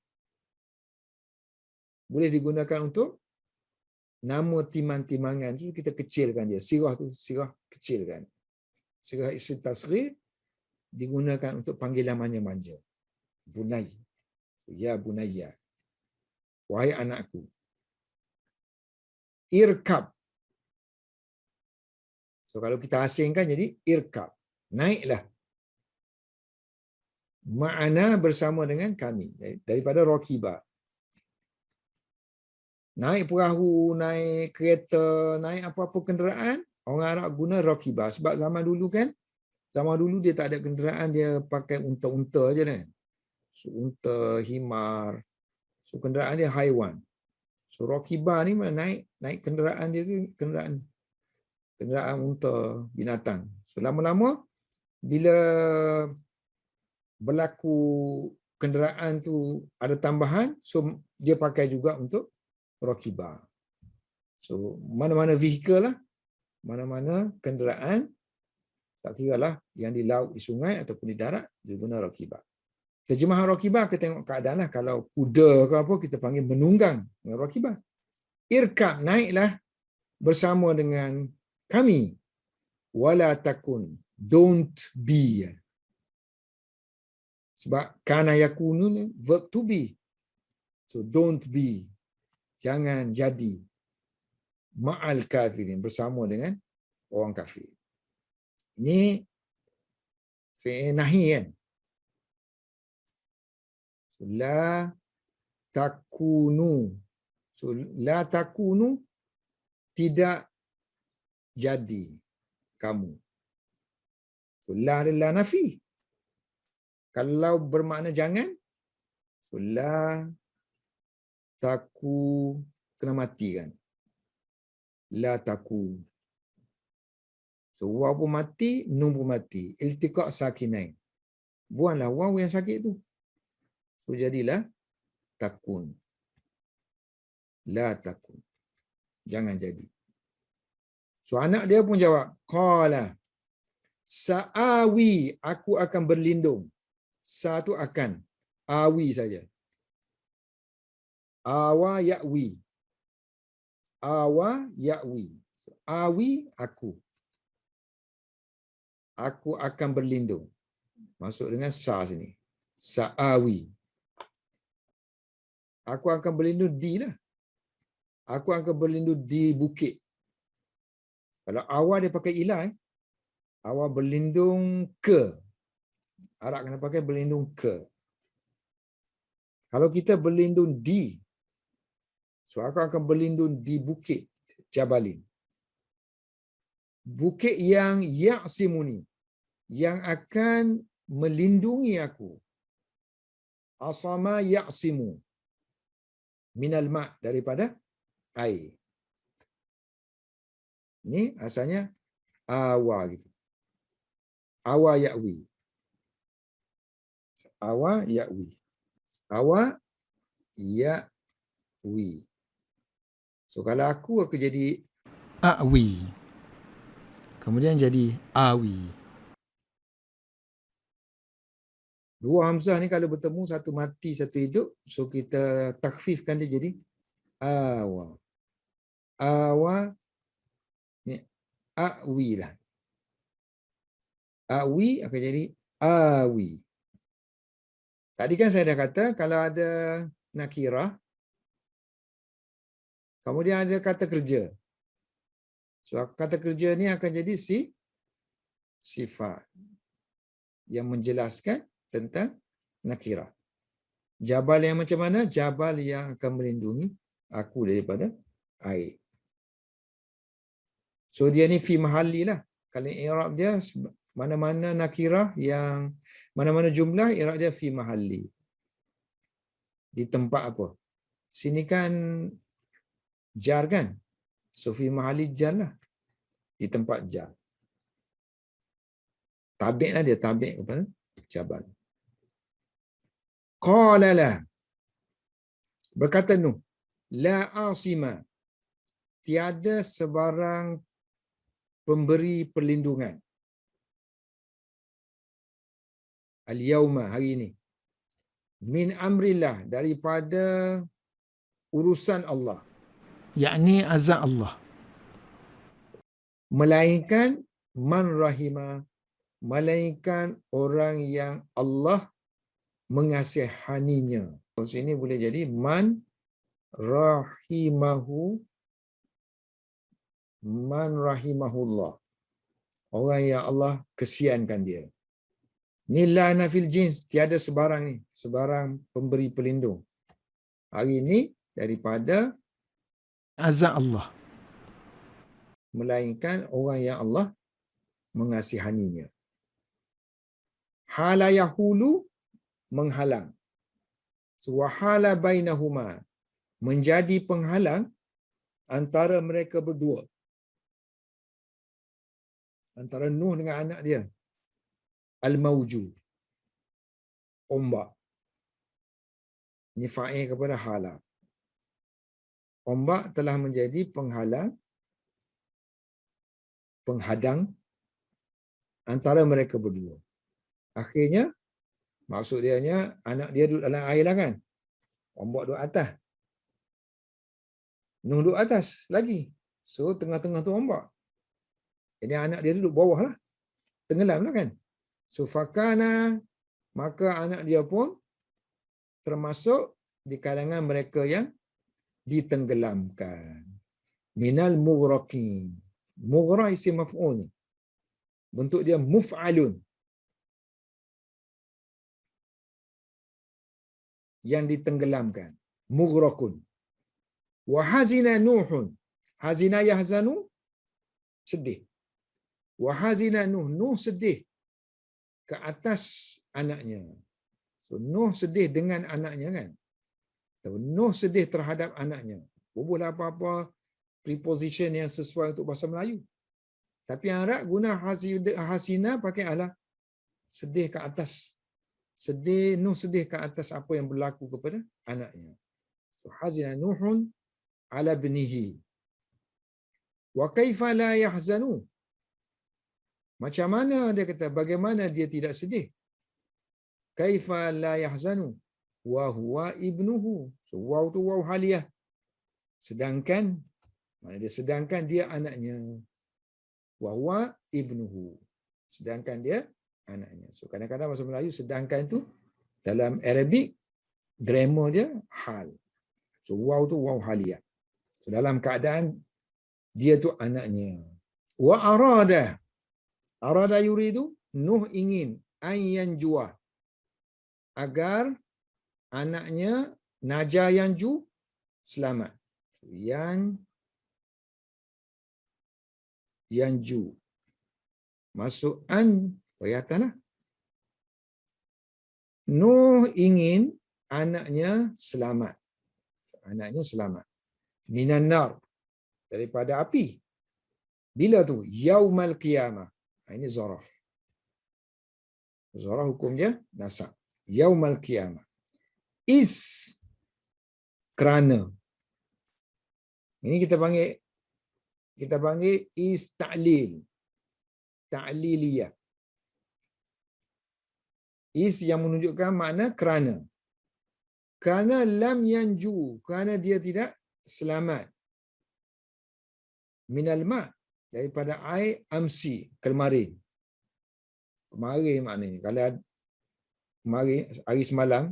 boleh digunakan untuk nama timang-timangan tu, kita kecilkan dia. Sirah tu sirah kecilkan. Sirah isim tasghir digunakan untuk panggilan manja-manja. Bunay. Ya bunayya. Wahai anakku. Irkab. So kalau kita asingkan jadi irkab. Naiklah. Ma'ana bersama dengan kami. Daripada Rakiba. Naik perahu, naik kereta, naik apa-apa kenderaan, orang Arab guna Rakiba. Sebab zaman dulu kan, zaman dulu dia tak ada kenderaan, dia pakai unta-unta je kan. So, unta, himar. So kenderaan dia haiwan. So Rakiba ni naik kenderaan dia tu kenderaan unta, binatang. So lama-lama bila berlaku kenderaan tu ada tambahan, so dia pakai juga untuk Rakiba. So mana-mana vehicle lah, mana-mana kenderaan, tak kira lah yang di laut, di sungai ataupun di darat, dia guna Rakiba. Terjemahan Rakiba kita tengok keadaan lah. Kalau kuda ke apa, kita panggil menunggang dengan Rakiba. Irkab, naiklah bersama dengan kami. Wala takun, don't be. Sebab kana yakunu ni verb to be. So don't be. Jangan jadi. Ma'al kafirin, bersama dengan orang kafir. Ini fi'il nahi kan. So, la takunu. So la takunu, tidak jadi kamu. So la adalah nafi. Kalau bermakna jangan, so la taku, kena mati kan. La taku. So waw pun mati, nun pun mati. Iltiqa' sakinain. Buanglah waw yang sakit tu. So jadilah takun. La takun. Jangan jadi. So anak dia pun jawab, qala sa'awi, aku akan berlindung. Sa tu akan, awi saja. Awa ya'wi. Awa ya'wi. So, awi aku. Aku akan berlindung. Masuk dengan sa sini. Sa'awi. Aku akan berlindung di lah. Aku akan berlindung di bukit. Kalau awal dia pakai ilah, awal berlindung ke. Arab kena pakai berlindung ke. Kalau kita berlindung di, so aku akan berlindung di bukit Jabalin. Bukit yang ya'simuni, yang akan melindungi aku. Asama ya'simu. Minal ma', daripada air. Ini asalnya awa gitu. Awa ya'wi. Awa ya'wi. Awa ya'wi. So kalau aku jadi a'wi. Kemudian jadi awi. Dua hamzah ni kalau bertemu, satu mati, satu hidup, so kita takhfifkan dia jadi awa. Awa ni a'wi lah. A'wi akan jadi awi. Tadi kan saya dah kata kalau ada nakirah, kemudian ada kata kerja. So kata kerja ni akan jadi sifat. yang menjelaskan tentang nakirah. Jabal yang macam mana? Jabal yang akan melindungi aku daripada air. So dia ni fi mahalli lah. Kalau i'rab dia mana-mana nakirah yang mana-mana jumlah, i'rab dia fi mahalli. Di tempat apa? Sini kan jar kan? So fi mahalli jar lah. Di tempat jar. Tabik lah dia, tabik kepada jabal. Qala lah. Berkata Nuh, la asima. Tiada sebarang pemberi perlindungan. Al-yawma, hari ini. Min amrillah, daripada urusan Allah. yakni azab Allah. Melainkan man rahimah, melainkan orang yang Allah mengasihaninya. Sini boleh jadi man rahimahu, man rahimahullah. Orang yang Allah kesiankan dia. Ni la nafil jins, tiada sebarang ni, sebarang pemberi pelindung. Hari ini daripada Azab Allah. melainkan orang yang Allah mengasihaninya. Hala yahulu, menghalang. Wa hala bainahuma, menjadi penghalang antara mereka berdua. Antara Nuh dengan anak dia. Al-mawju, ombak. Ini fa'il kepada hala. Ombak telah menjadi penghalang, penghadang antara mereka berdua. Akhirnya, maksud dianya, anak dia duduk dalam air lah kan. Ombak duduk atas. Nuh duduk atas lagi. So, tengah-tengah tu ombak. Jadi anak dia duduk bawah lah. Tenggelam lah kan. So, fakana, maka anak dia pun termasuk di kalangan mereka yang ditenggelamkan. Minal mughraqin. Mughraq isim maf'ul ni. Bentuk dia muf'alun. Yang ditenggelamkan. Mughraqun. Wa hazina Nuhun. Hazina yahzanu, sedih. Wa hazina Nuh. Nuh sedih ke atas anaknya. So Nuh sedih dengan anaknya kan. Nuh sedih terhadap anaknya. Bubuhlah apa-apa preposition yang sesuai untuk bahasa Melayu. Tapi yang Arab guna hasina pakai ala sedih ke atas. Sedih, Nuh sedih ke atas apa yang berlaku kepada anaknya. So hazina Nuhun ala bnihi. Wa kaifa la yahzanu. Macam mana dia kata, bagaimana dia tidak sedih? Kaifa la yahzanu wa huwa ibnuhu. So waw tu waw haliyah. Sedangkan mana dia, sedangkan dia anaknya. Wa huwa ibnuhu. Sedangkan dia anaknya. So kadang-kadang bahasa Melayu sedangkan tu dalam Arabic grammar dia hal. So waw tu waw haliyah. So dalam keadaan dia tu anaknya. Wa arada. Arada yuridu, Nuh ingin ayyanjua, agar anaknya naja yanju selamat. Yanju. Masuk an bayatalah. Nuh ingin anaknya selamat. Anaknya selamat. Minan nar, daripada api. Bila tu? Yaumal qiyamah. Ini zaraf. Zaraf hukum dia nasab. Yaumal qiyamah. Is, kerana. Ini kita panggil is ta'lil. Ta'liliyah. Is yang menunjukkan makna kerana. Kerana lam yanju, kerana dia tidak selamat. Minal ma', daripada air amsi, kemarin. Kemarin maknanya. Kalau kemarin, hari semalam,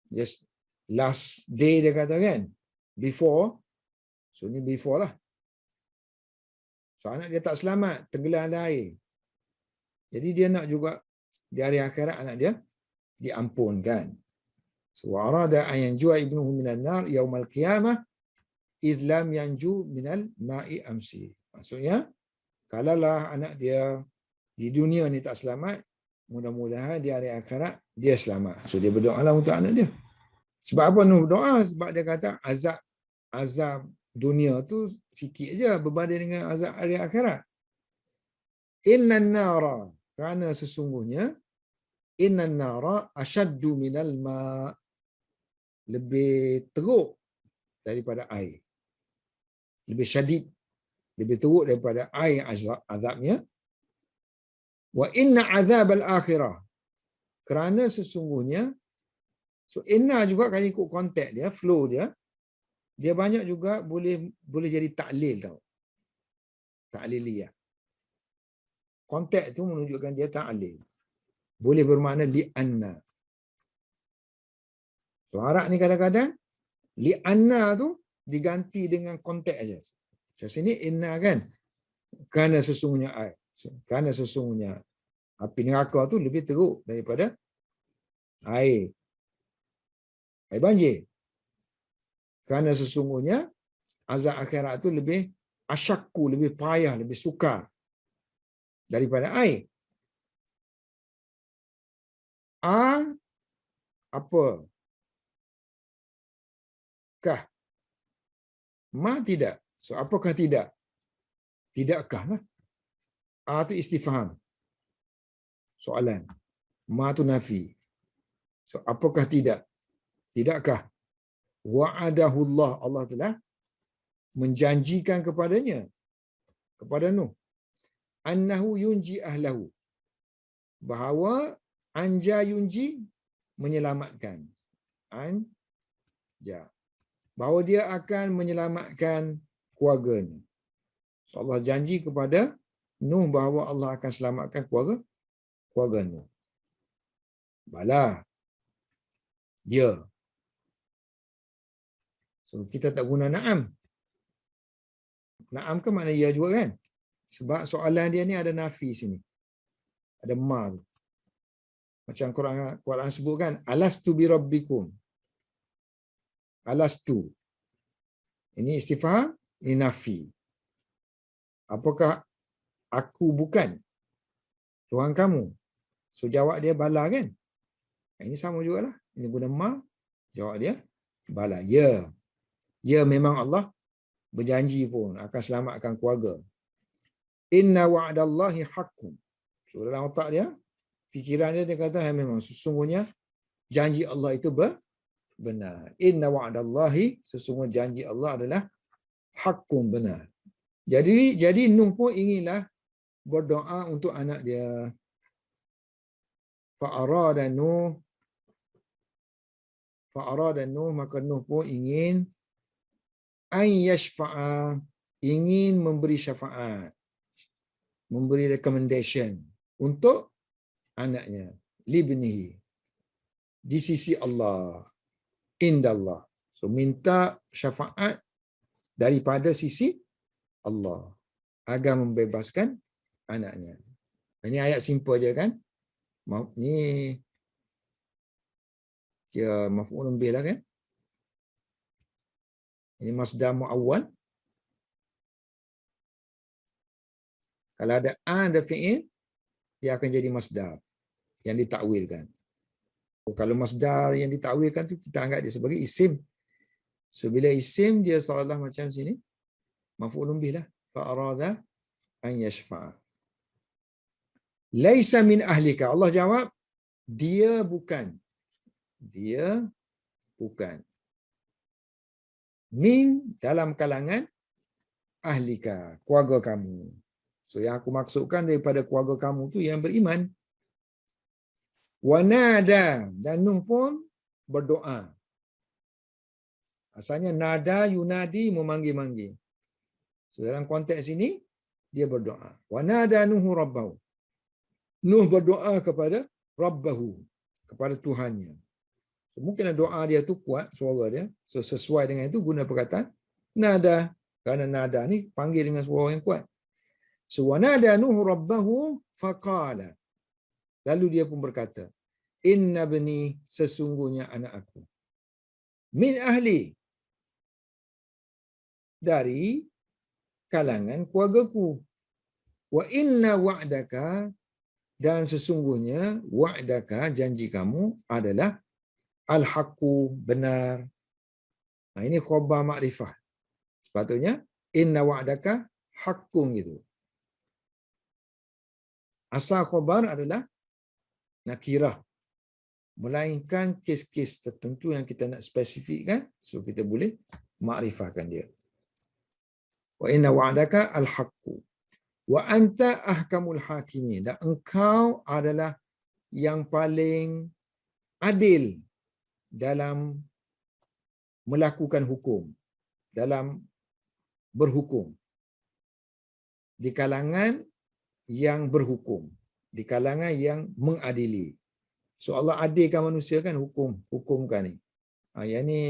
just last day dia kata kan, before, so ni before lah. So anak dia tak selamat, tenggelam dalam air. Jadi dia nak juga di hari akhirat anak dia diampunkan. So arada an yanjua ibnuhu minan nar yaumal qiyamah idh lam yanju minal ma'i amsi. Maksudnya kalaulah anak dia di dunia ni tak selamat, mudah-mudahan di hari akhirat dia selamat. So dia berdoalah untuk anak dia. Sebab apa Nuh berdoa? Sebab dia kata azab dunia tu sikit je berbanding dengan azab hari akhirat. Innan nara, kerana sesungguhnya innan nara ashaddu minal ma, lebih teruk daripada air. Lebih syadid, lebih teruk daripada air azabnya. Wa inna azab al-akhirah, kerana sesungguhnya, so inna juga kalau ikut konteks dia, flow dia, dia banyak juga boleh jadi taklil tau. Takliliyah. Konteks tu menunjukkan dia taklil. Boleh bermakna li'anna. So Arab ni kadang-kadang li'anna tu diganti dengan konteks aja. So sini inna kan, kerana sesungguhnya air. Kerana sesungguhnya api neraka tu lebih teruk daripada air banjir. Kerana sesungguhnya azab akhirat tu lebih asyakku, lebih payah, lebih sukar daripada air. Apa? Kah? Ma tidak. So apakah tidak? Tidakkah lah. Tu istifham. Soalan. Ma tu nafi. So apakah tidak? Tidakkah? Wa'adahullah, Allah telah menjanjikan kepadanya, kepada Nuh, annahu yunji ahlahu, bahawa anja yunji, menyelamatkan, anja, bahawa dia akan menyelamatkan keluarganya. So Allah janji kepada Nuh bahawa Allah akan selamatkan keluarga Nuh. Bala. Ya. So kita tak guna na'am. Na'am kan makna ya juga kan? Sebab soalan dia ni ada nafi sini. Ada ma tu. Macam Quran sebut kan, alastu bi rabbikum. Alastu. Ini istifham, ini nafi. Apakah aku bukan Tuhan kamu? So jawab dia bala kan? Ini sama jugalah. Ini guna ma, jawab dia bala. Ya. Ya, memang Allah berjanji pun akan selamatkan keluarga. Inna wa'dallahi haqqun. So dalam otak dia, fikiran dia kata memang sesungguhnya janji Allah itu benar. Inna wa'dallahi, sesungguhnya janji Allah adalah haqqun, benar. Jadi Nuh pun inginlah berdoa untuk anak dia. Fa'arada Nuh, maka Nuh pun ingin an yashfa'a, ingin memberi syafaat, memberi recommendation untuk anaknya, libnihi, di sisi Allah, indallah. So minta syafaat daripada sisi Allah agar membebaskan anaknya. Ini ayat simple je kan? Ni dia maf'ulun bih lah kan? Ini masdar mu'awwal. Kalau ada ada fi'il, dia akan jadi masdar yang ditakwilkan. Kalau masdar yang ditakwilkan tu kita anggap dia sebagai isim. So bila isim dia seolah macam sini, maf'ulun bih lah. Fa'arada an yashfa'a. Laisa min ahlika. Allah jawab, dia bukan. Dia bukan. Min, dalam kalangan ahlika, keluarga kamu. So yang aku maksudkan daripada keluarga kamu tu yang beriman. Wanada, dan Nuh pun berdoa. Asalnya nada yunadi, memanggil-manggil. So dalam konteks ini dia berdoa. Wanada Nuhu rabbahu. Nuh berdoa kepada rabbahu, kepada Tuhannya. So, mungkin doa dia tu kuat, suara dia. So sesuai dengan itu guna perkataan nada. Kerana nada ni panggil dengan suara yang kuat. So wanada Nuhu rabbahu faqala. Lalu dia pun berkata, inna bani, sesungguhnya anak aku, min ahli, dari kalangan keluargaku, wa inna wa'daka, dan sesungguhnya wa'daka, janji kamu adalah al-haqqu, benar. Nah, ini khabar makrifah. Sepatutnya inna wa'daka haqqun gitu. Asal khabar adalah nakirah, melainkan kes-kes tertentu yang kita nak spesifikkan, so kita boleh makrifahkan dia. Wa inna wa'daka al-haqqu wa anta ahkamul hakimin, dan engkau adalah yang paling adil dalam melakukan hukum, dalam berhukum di kalangan yang berhukum, di kalangan yang mengadili. So Allah adilkan manusia kan, hukumkan ni. Yang ni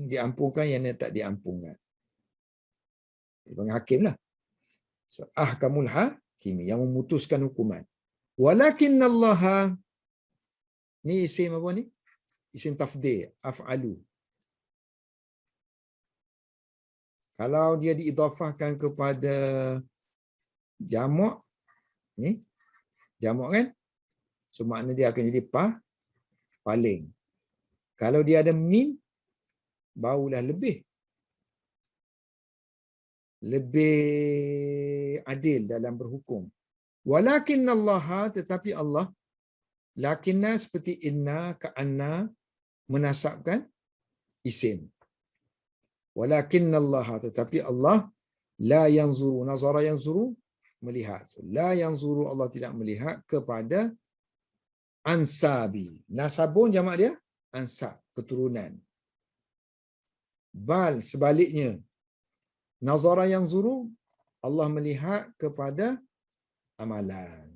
diampunkan, yang ni tak diampunkan. Dia panggil hakim lah. So, ahkamul hakim, yang memutuskan hukuman. Walakinallaha, ni isim apa ni? Isim tafdil, af'alu. Kalau dia diidhafahkan kepada jamak, ni jamak kan? So makna dia akan jadi paling. Kalau dia ada min, barulah lebih adil dalam berhukum. Walakinallaha, tetapi Allah, lakinna seperti inna, ka'anna, menasabkan isim. Walakinallaha, tetapi Allah, la yanzuru, nazara yanzuru, melihat. So, la yanzuru, Allah tidak melihat kepada ansabi. Nasabun jamak dia ansab, keturunan. Bal, sebaliknya, nazara yanzuru, Allah melihat kepada amalan.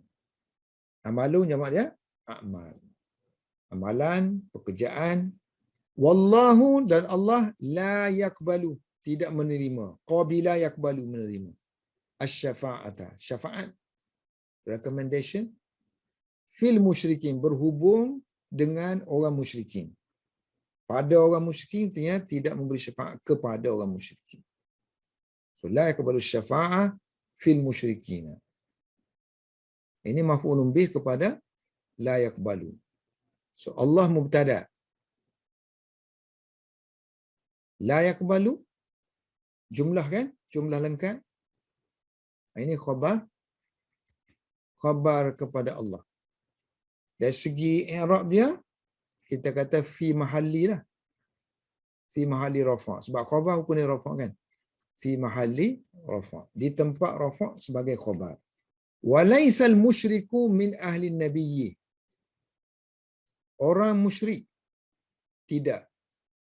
Amalun jamak dia amal. Amalan, pekerjaan. Wallahu, dan Allah la yakbalu, tidak menerima. Qabila yakbalu, menerima. Asy-syafa'ata, syafaat, recommendation, fil musyrikin, berhubung dengan orang musyrikin. Pada orang musyrikin, tidak memberi syafaat kepada orang musyrikin. So, la yakbalu syafa'ah fil musyrikin. Ini maf'ulun bih kepada la yakbalu. So, Allah mubtada. La yakbalu, jumlah kan? Jumlah lengkap. Ini khabar kepada Allah. Dari segi i'rab dia, kita kata fi mahalli lah. Fi mahalli rafa'. Sebab khabar hukumnya rafa' kan? Fi mahalli rafa'. Di tempat rafa' sebagai khabar. Walaisal musyriku min ahli nabiyyi. Orang musyrik tidak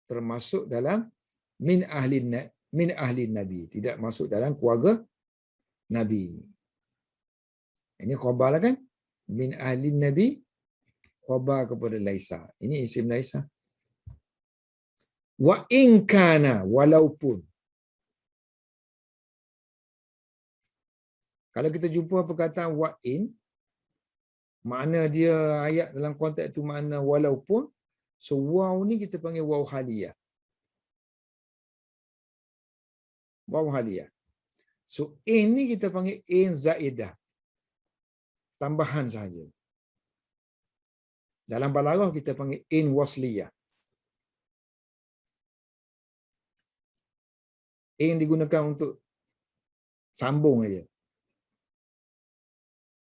termasuk dalam min ahli nabi, tidak masuk dalam keluarga nabi. Ini khabar lah kan? Min ahli nabi, khabar kepada laisa. Ini isim laisa. Wa in kana, walaupun. Kalau kita jumpa perkataan wa in, makna dia ayat dalam konteks itu makna walaupun. So waw ni kita panggil waw haliyah. Waw haliyah. So in ni kita panggil in zaidah. Tambahan sahaja. Dalam balaghah kita panggil in wasliyah. In digunakan untuk sambung saja.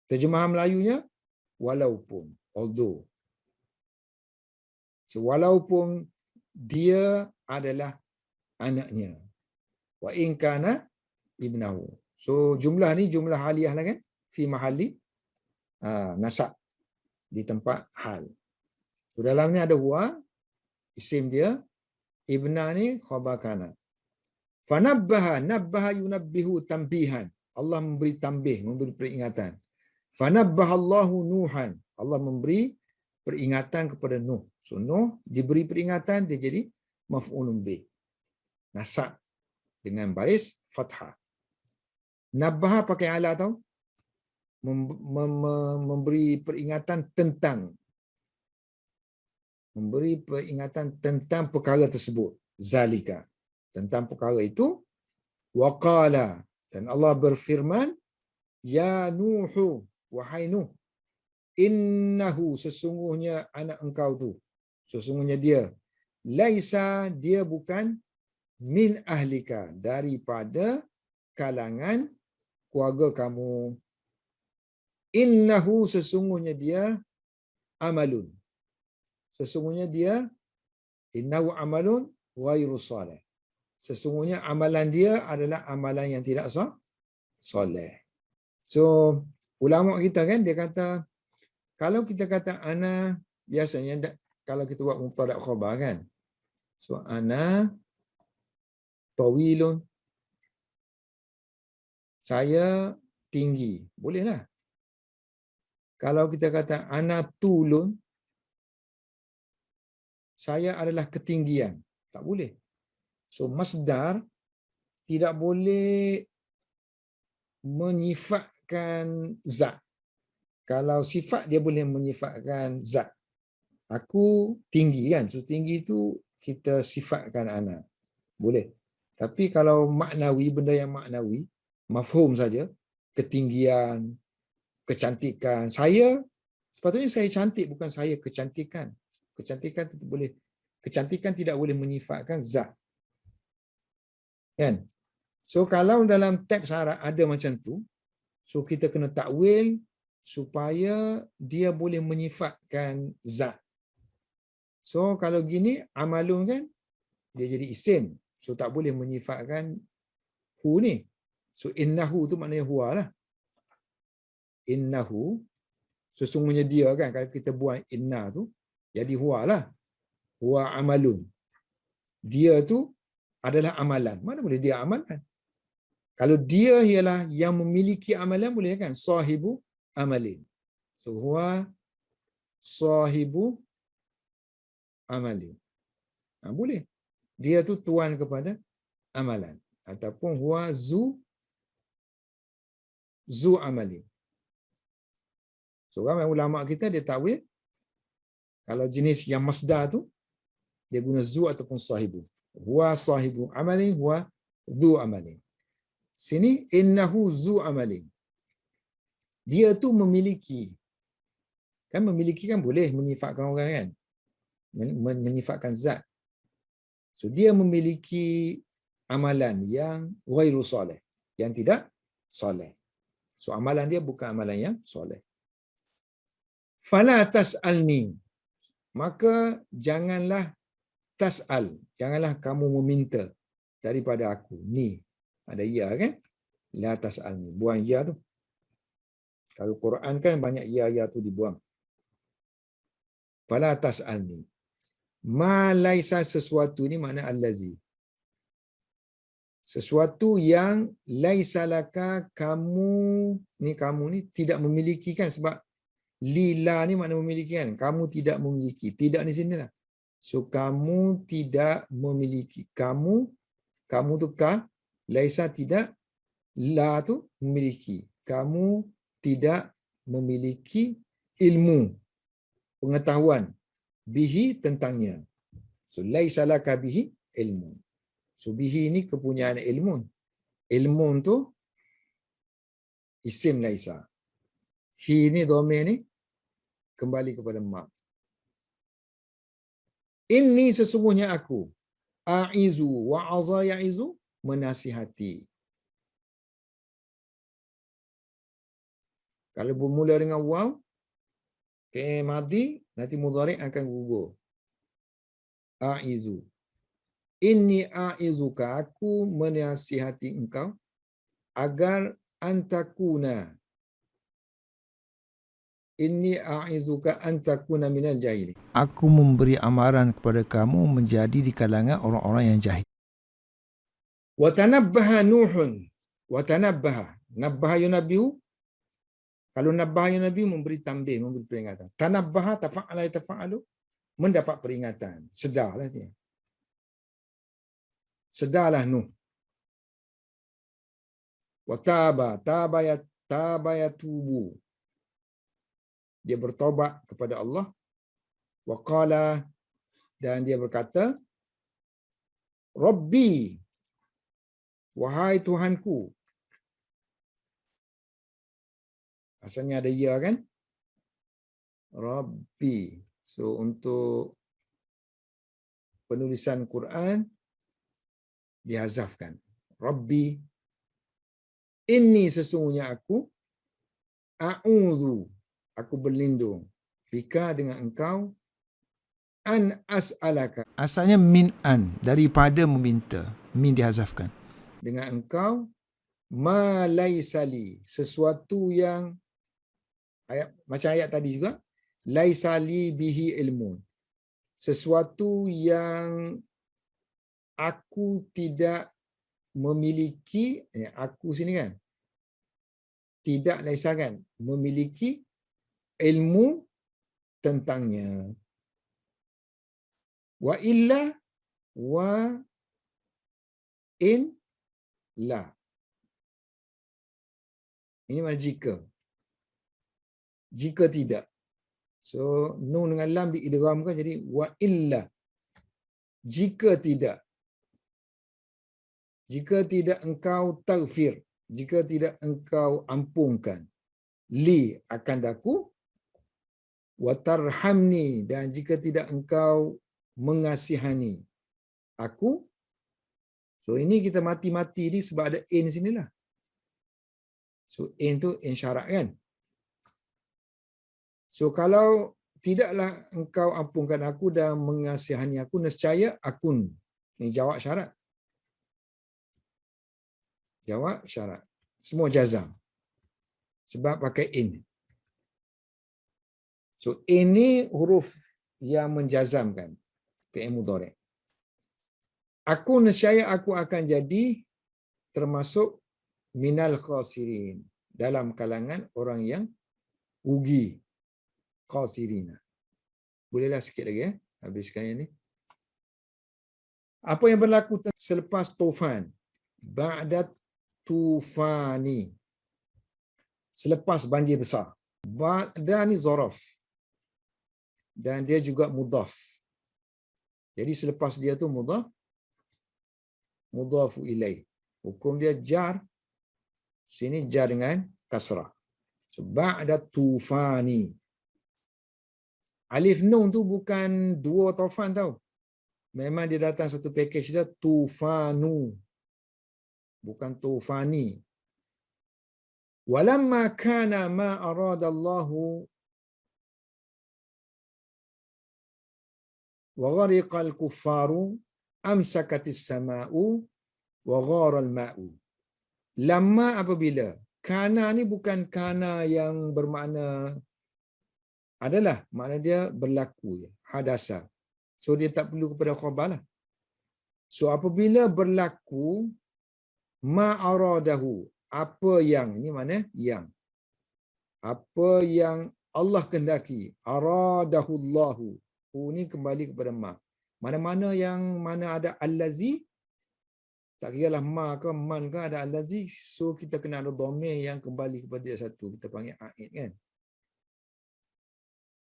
Terjemahan Melayunya walaupun, although. So walaupun dia adalah anaknya. Wa in kana ibnahu. So jumlah ni jumlah haliyah lah kan? Fi mahalli nasab, di tempat hal. So dalamnya ada huwa, isim dia, ibna ni khabar kana. Fanabbaha, nabbaha yunabbihu tambihan. Allah memberi tambih, memberi peringatan. Fanabbaha Allahu Nuhan. Allah memberi peringatan kepada Nuh. So Nuh diberi peringatan, dia jadi maf'ulun bih. Nasab dengan baris fathah. Nabbaha pakai ala tau? memberi peringatan tentang perkara tersebut. Zalika, tentang perkara itu. Waqala, dan Allah berfirman, ya Nuhu, wahai Nuh, innahu, sesungguhnya anak engkau tu, sesungguhnya dia, laisa, dia bukan, min ahlika, daripada kalangan keluarga kamu. Innahu, sesungguhnya dia, amalun, sesungguhnya dia, innahu amalun ghairu salih, sesungguhnya amalan dia adalah amalan yang tidak soleh. So, ulama kita kan, dia kata, kalau kita kata ana, biasanya kalau kita buat mubtada' khabar kan, so ana tawilun, saya tinggi, bolehlah. Kalau kita kata ana tulun, saya adalah ketinggian, tak boleh. So masdar tidak boleh menyifatkan zat. Kalau sifat dia boleh menyifatkan zat. Aku tinggi kan, so tinggi itu kita sifatkan ana, boleh. Tapi kalau maknawi, benda yang maknawi, mafhum saja, ketinggian, kecantikan, saya sepatutnya saya cantik, bukan saya kecantikan. Kecantikan tidak boleh, kecantikan tidak boleh menyifatkan zat, kan? So kalau dalam teks Arab ada macam tu, so kita kena takwil supaya dia boleh menyifatkan zat. So kalau gini amalun kan, dia jadi isim, so tak boleh menyifatkan hu ni. So innahu tu maknanya huwa lah. Innahu, sesungguhnya dia kan, kalau kita buang inna tu jadi huwa lah. Huwa amalun, dia tu adalah amalan. Mana boleh dia amalan? Kalau dia ialah yang memiliki amalan, boleh kan? Sahibu amalin. So huwa sahibu amalin. Boleh. Dia tu tuan kepada amalan. Ataupun huwa zu amalin. So ramai ulama kita dia takwil, kalau jenis yang masdar tu dia guna zu ataupun sahibu. Huwa sahibu amalin, huwa zu amalin. Sini innahu zu amalin. Dia tu memiliki. Kan memiliki kan boleh menyifatkan orang kan? Menyifatkan zat. So dia memiliki amalan yang ghairu soleh, yang tidak soleh. So amalan dia bukan amalan yang soleh. Fala tas'alni, maka janganlah tas'al, janganlah kamu meminta daripada aku. Ni ada ya kan? La tas'alni, buang ya tu. Kalau Quran kan banyak ya tu dibuang. Fala tas'alni. Ma laisa, sesuatu ni makna allazi. Sesuatu yang laisa laka, kamu ni tidak memiliki kan, sebab lila ni makna memiliki kan. Kamu tidak memiliki. Tidak di sinilah. So kamu tidak memiliki. Kamu tu ka, laisa tidak, la tu memiliki. Kamu tidak memiliki ilmu, pengetahuan, bihi tentangnya. So laisa laka bihi ilmu. So bihi ni kepunyaan ilmu. Ilmu tu isim laisa. Hi ni dhamir ni kembali kepada ma. Inni, sesungguhnya aku, aizu wa aza yaizu, menasihati. Kalau bermula dengan waw, fi'il madhi, nanti mudhari' akan gugur. Aizu. Inni aizuka, aku menasihati engkau agar antakuna. Inni a'izuka antakuna minal jahili. Aku memberi amaran kepada kamu menjadi di kalangan orang-orang yang jahil. Wa tanabbaha Nuhun. Wa tanabbaha. Nabbaha yunabbihu. Kalau nabbaha yunabbihu memberi tambih, memberi peringatan. Tanabbaha tafa'ala yatafa'alu, mendapat peringatan. Sedarlah dia. Sedarlah Nuh. Wa taba. Taba tabayatubu. Dia bertaubat kepada Allah. Wa qala, dan dia berkata, Rabbi, wahai Tuhanku. Asalnya ada ya kan? Rabbi. So untuk penulisan Quran dihazafkan. Rabbi, inni sesungguhnya aku, a'udzu, aku berlindung, bika dengan engkau, an as'alaka, Asalnya min an, daripada meminta. Min dihazafkan. dengan engkau, ma laisali, sesuatu yang ayat macam ayat tadi juga, laisali bihi ilmun, sesuatu yang aku tidak memiliki, aku sini kan tidak laisa kan, memiliki ilmu tentangnya. Wa illa, wa in la. Ini mana jika. Jika tidak. So nun dengan lam diidghamkan jadi wa illa. Jika tidak. Jika tidak engkau taghfir, jika tidak engkau ampunkan, li akan daku, wa tarhamni, dan jika tidak engkau mengasihani aku. So ini kita mati-mati ni sebab ada in sinilah. So in tu in syarat kan. So kalau tidaklah engkau ampunkan aku dan mengasihani aku, nescaya akun. Ini jawab syarat. Jawab syarat. Semua jazam. Sebab pakai in. So ini huruf yang menjazamkan fi'il mudhari'. Aku nescaya aku akan jadi termasuk minal khasirin, dalam kalangan orang yang rugi. Khasirina. Bolehlah sikit lagi habiskan yang ni. Apa yang berlaku selepas tufan? Ba'da tufani. Selepas banjir besar. Ba'da ni zaraf. Dan dia juga mudhaf. Jadi selepas dia tu mudhaf, mudhafu ilaih. Hukum dia jar. Sini jar dengan kasrah. So, ba'da tufani. Alif nun tu bukan dua tufan tau. Memang dia datang satu package dia, tufanu. Bukan tufani. Walamma kana ma aradallahu wa ghariqal kuffaru amsakatis sama'u wa gharal ma'u. Lama apabila. Kana ni bukan kana yang bermakna adalah, makna dia berlaku je, hadasa. So dia tak perlu kepada khabar lah. So apabila berlaku ma aradahu, apa yang, ini mana yang, apa yang Allah kehendaki, aradahullahu, ini kembali kepada ma. Mana-mana yang mana ada allazi, tak kira lah ma ke man ke, ada allazi, so kita kena ada dhamir yang kembali kepada dia satu, kita panggil a'id kan.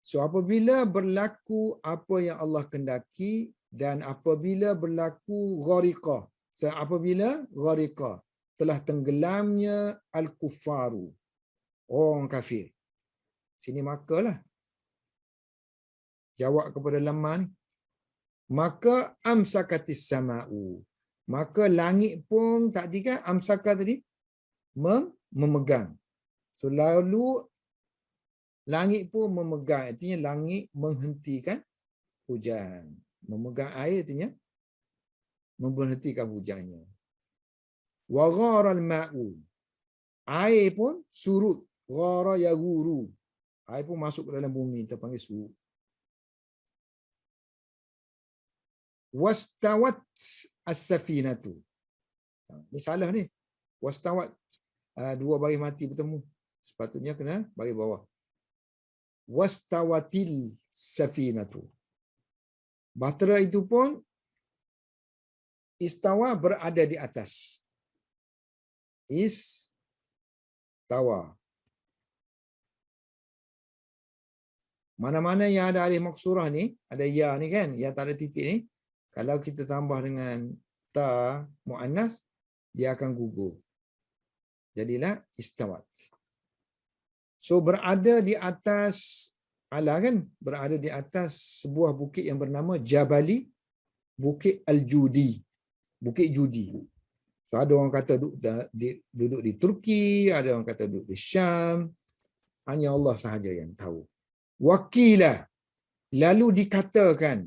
So apabila berlaku apa yang Allah kehendaki, dan apabila berlaku ghariqah, so apabila ghariqah, telah tenggelamnya al-kuffaru, orang kafir. Sini makalah. Jawab kepada lamma ni. Maka amsakatis sama'u. Maka langit pun tadi kan amsaka tadi memegang. So lalu langit pun memegang, artinya langit menghentikan hujan. Memegang air artinya memberhentikan hujannya. Wa gharal ma'u. Air pun surut. Ghara yaghuru. Air pun masuk ke dalam bumi, kita panggil surut. Wastawat as-safinatu. Ni salah ni. Wastawat. Dua baris mati bertemu. Sepatutnya kena baris bawah. Wastawatil safinatu. Bahtera itu pun istawa, berada di atas. Tawa. Mana-mana yang ada alif maksurah ni, ada ya ni kan, yang tak ada titik ni, kalau kita tambah dengan ta muannas, dia akan gugur. Jadilah istawat. So berada di atas ala kan, berada di atas sebuah bukit yang bernama Jabali Bukit Al-Judi. Bukit Judi. So ada orang kata duduk di Turki, ada orang kata duduk di Syam. Hanya Allah sahaja yang tahu. Wakila, lalu dikatakan.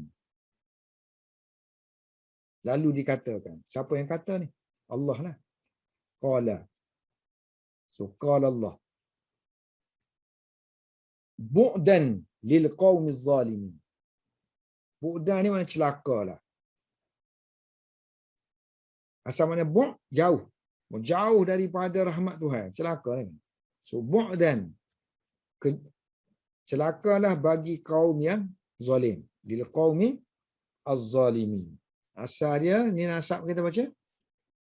Lalu dikatakan. Siapa yang kata ni? Allah lah. Qala. So qala Allah. Bu'dan lil qawmiz zalimin. Bu'dan ni mana celaka lah. Asal mana bu' jauh. Jauh daripada rahmat Tuhan. Celaka kan. So bu'dan. Celakalah bagi kaum yang zalim. Lil qawmi az-zalimin. Asal dia, ni nasab kita baca.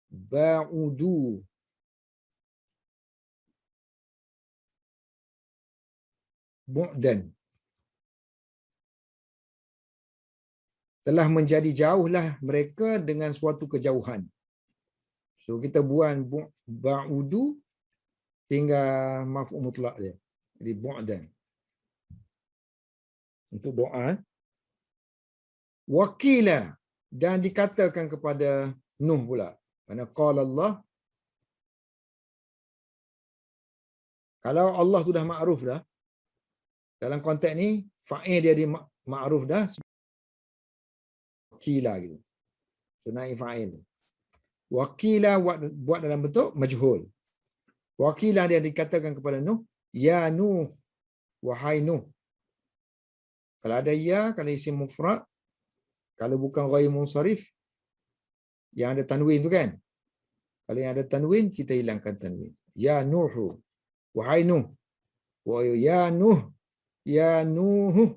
Ba'udu. Bu'dan. Telah menjadi jauhlah mereka dengan suatu kejauhan. So kita buang ba'udu tinggal maf'ul mutlak dia. Jadi bu'dan. Untuk doa. Wakila, dan dikatakan kepada Nuh pula. Mana qala Allah. Kalau Allah tu dah ma'ruf dah. Dalam konteks ni, fa'il dia di ma'ruf dah. Wakila gitu. So naik fa'il. Wakila buat dalam bentuk majhul. Wakila dia dikatakan kepada Nuh, ya Nuh, wahai Nuh. Kalau ada ya, kalau isim mufrad, kalau bukan ghair munsharif, yang ada tanwin tu kan. Kalau yang ada tanwin, kita hilangkan tanwin. Ya Nuhu, wahai Nuh. Ya Nuh, ya Nuhu,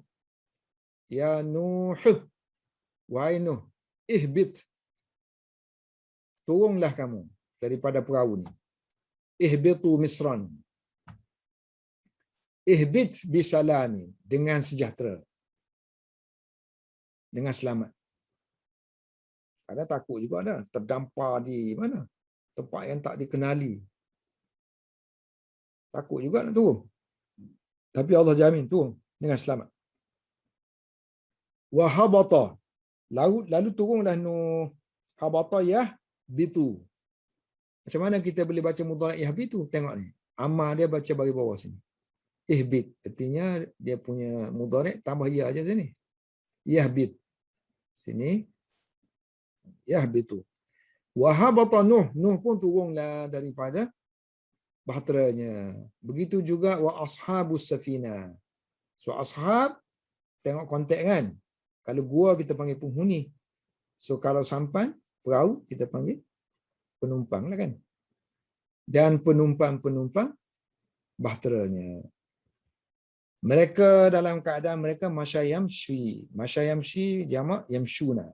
ya Nuh, wahai Nuh, ihbit. Turunlah kamu daripada perahu ni. Ihbitu Misran. Ihbit bisalami, dengan sejahtera. Dengan selamat. Ada takut juga ada. Terdampar di mana? Tempat yang tak dikenali. Takut juga nak turun. Tapi Allah jamin turun dengan selamat. Wahabata. Lalu turunlah Nuh. Habata yah bitu. Macam mana kita boleh baca mudhari' yahbitu? Tengok ni. Amma dia baca bagi bawah sini. Ihbit. Artinya dia punya mudhari' tambah ya aja sini. Yahbit. Sini. Yahbitu. Wahabata Nuh. Nuh pun turunlah daripada bahteranya. Begitu juga wa ashabus safina. So ashab, tengok konteks kan. Kalau gua kita panggil penghuni. So kalau sampan, perahu kita panggil penumpang lah kan. Dan penumpang-penumpang bahteranya. Mereka dalam keadaan mereka masyayamshi. Masyayamshi jamak yamshuna.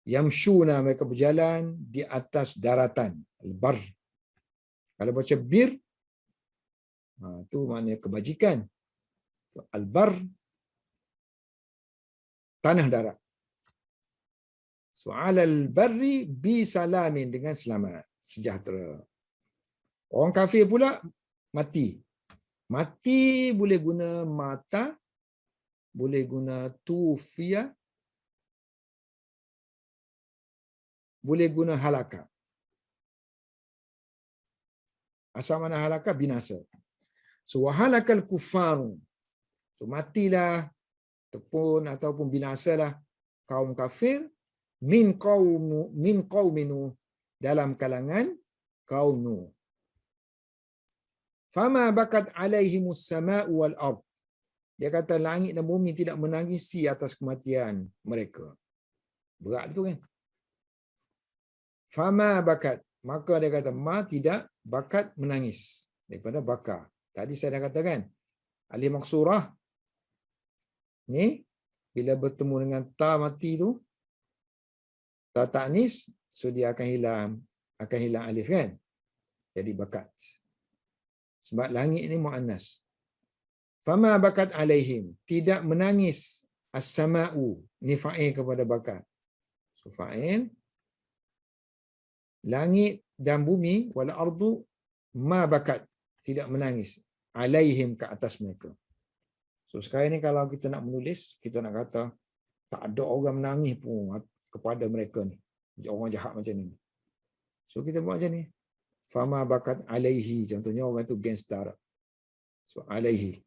Yamshuna, mereka berjalan di atas daratan. Al-bar. Kalau baca bir, itu maknanya kebajikan. Al-bar, tanah darat. So, alal barri bi salamin, dengan selamat, sejahtera. Orang kafir pula mati. Mati boleh guna mata, boleh guna tufia, boleh guna halaka. Asal mana halaka? Binasa. So wahalakal kufaru. So matilah ataupun binasalah kaum kafir min qauminu, dalam kalangan kaum Nuh. Fama bakat alaihimus sama'u wal ard. Dia kata langit dan bumi tidak menangisi atas kematian mereka. Berat tu kan. Fama bakat, maka dia kata ma tidak, bakat menangis, daripada baka. Tadi saya dah katakan alif maksurah ni bila bertemu dengan ta mati tu, ta ta'nis, so dia akan hilang alif kan. Jadi bakat. Sebab langit ni muannas. Fama bakat alaihim, tidak menangis as-sama'u, ni fa'il kepada bakat. So fa'il, langit dan bumi, wal ardu ma bakat, tidak menangis alaihim, ke atas mereka. So sekarang ni kalau kita nak menulis, kita nak kata tak ada orang menangis pun kepada mereka ni, orang jahat macam ni. So kita buat macam ni, fama bakat alaihi, contohnya orang tu gangster. So alaihi,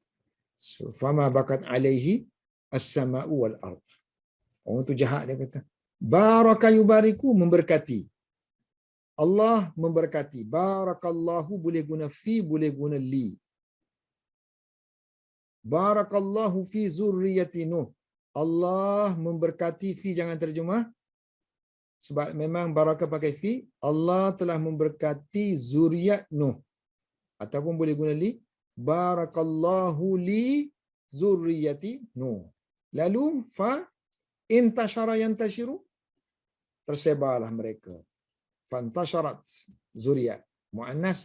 so fama bakat alaihi as-sama'u wal ard. Orang tu jahat, dia kata baraka yubariku, memberkati. Allah memberkati. Barakallahu boleh guna fi, boleh guna li. Barakallahu fi zurriyati Nuh. Allah memberkati, fi jangan terjemah sebab memang barakah pakai fi. Allah telah memberkati zuriat Nuh, ataupun boleh guna li. Barakallahu li zurriyati Nuh. Lalu fa intashara yantashiru, tersebarlah mereka. Fantasharat zuriat, muannas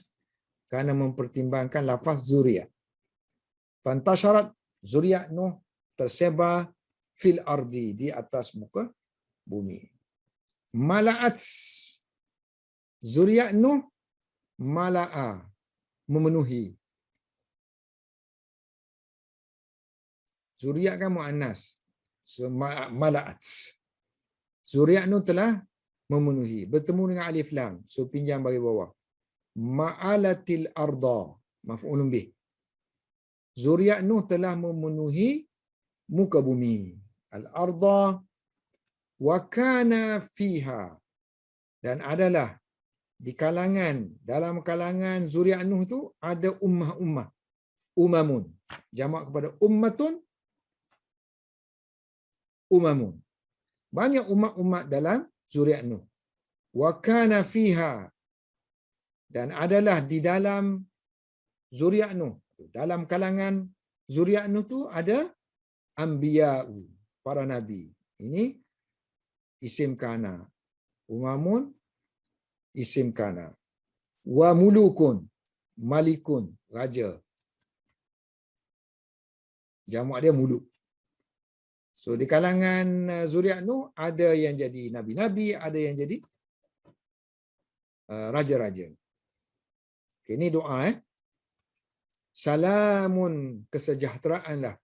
kerana mempertimbangkan lafaz zuriat. Fantasharat zuriat Nuh, tersebar fil ardi, di atas muka bumi. Mala'at zuriat Nuh, mala'a, memenuhi. Zuriat kan muannas, so mala'at. Zuriat Nuh telah memenuhi, bertemu dengan alif lam, so pinjam bagi bawah. Ma'alatil arda, maf'ulun bih. Zuriat Nuh telah memenuhi muka bumi, al-arda, wa kana fiha, dan adalah di kalangan, dalam kalangan zuriat Nuh itu ada ummah-ummah, umamun, jamak kepada ummatun, umamun. Banyak umat-umat dalam zuriat Nuh. Wa kana fiha, dan adalah di dalam zuriat Nuh, dalam kalangan zuriat Nuh tu ada anbiya'u, para nabi. Ini isim kana. Umamun isim kana. Wa mulukun, malikun, raja. Jamak dia muluk. So di kalangan zuriat Nuh ada yang jadi nabi-nabi, ada yang jadi raja-raja. Okay, ini doa. Salamun, kesejahteraanlah,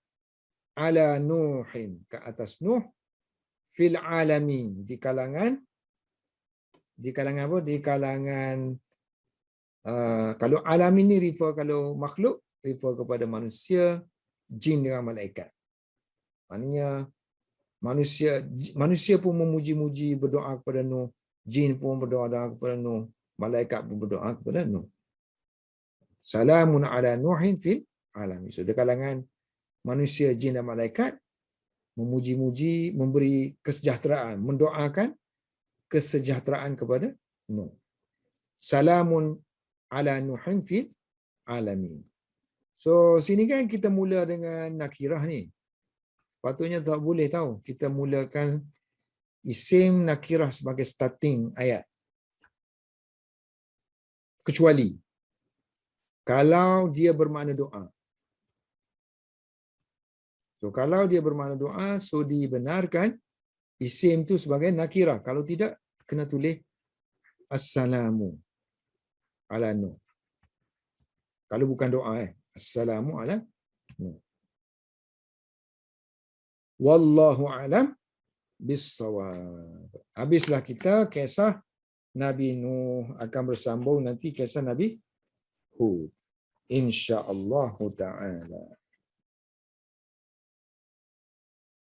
ala Nuhin, ke atas Nuh, fil alamin, di kalangan apa? Di kalangan kalau alamin ni refer, kalau makhluk refer kepada manusia, jin dengan malaikat. Maknanya manusia pun memuji-muji, berdoa kepada Nuh, jin pun berdoa kepada Nuh, malaikat pun berdoa kepada Nuh. Salamun ala Nuhin fil alamin. So di kalangan manusia, jin dan malaikat memuji-muji, memberi kesejahteraan, mendoakan kesejahteraan kepada Nuh. Salamun ala Nuhin fil alamin. So sini kan kita mula dengan nakirah ni. Patutnya tak boleh tahu. Kita mulakan isim nakirah sebagai starting ayat. Kecuali kalau dia bermakna doa. So kalau dia bermakna doa, so dibenarkan isim tu sebagai nakirah. Kalau tidak, kena tulis assalamu ala Nuh. Kalau bukan doa, assalamu ala Nuh. Wallahu alam bissawab. Habislah kita kisah Nabi Nuh, akan bersambung nanti kisah Nabi Hud, insya-Allah taala.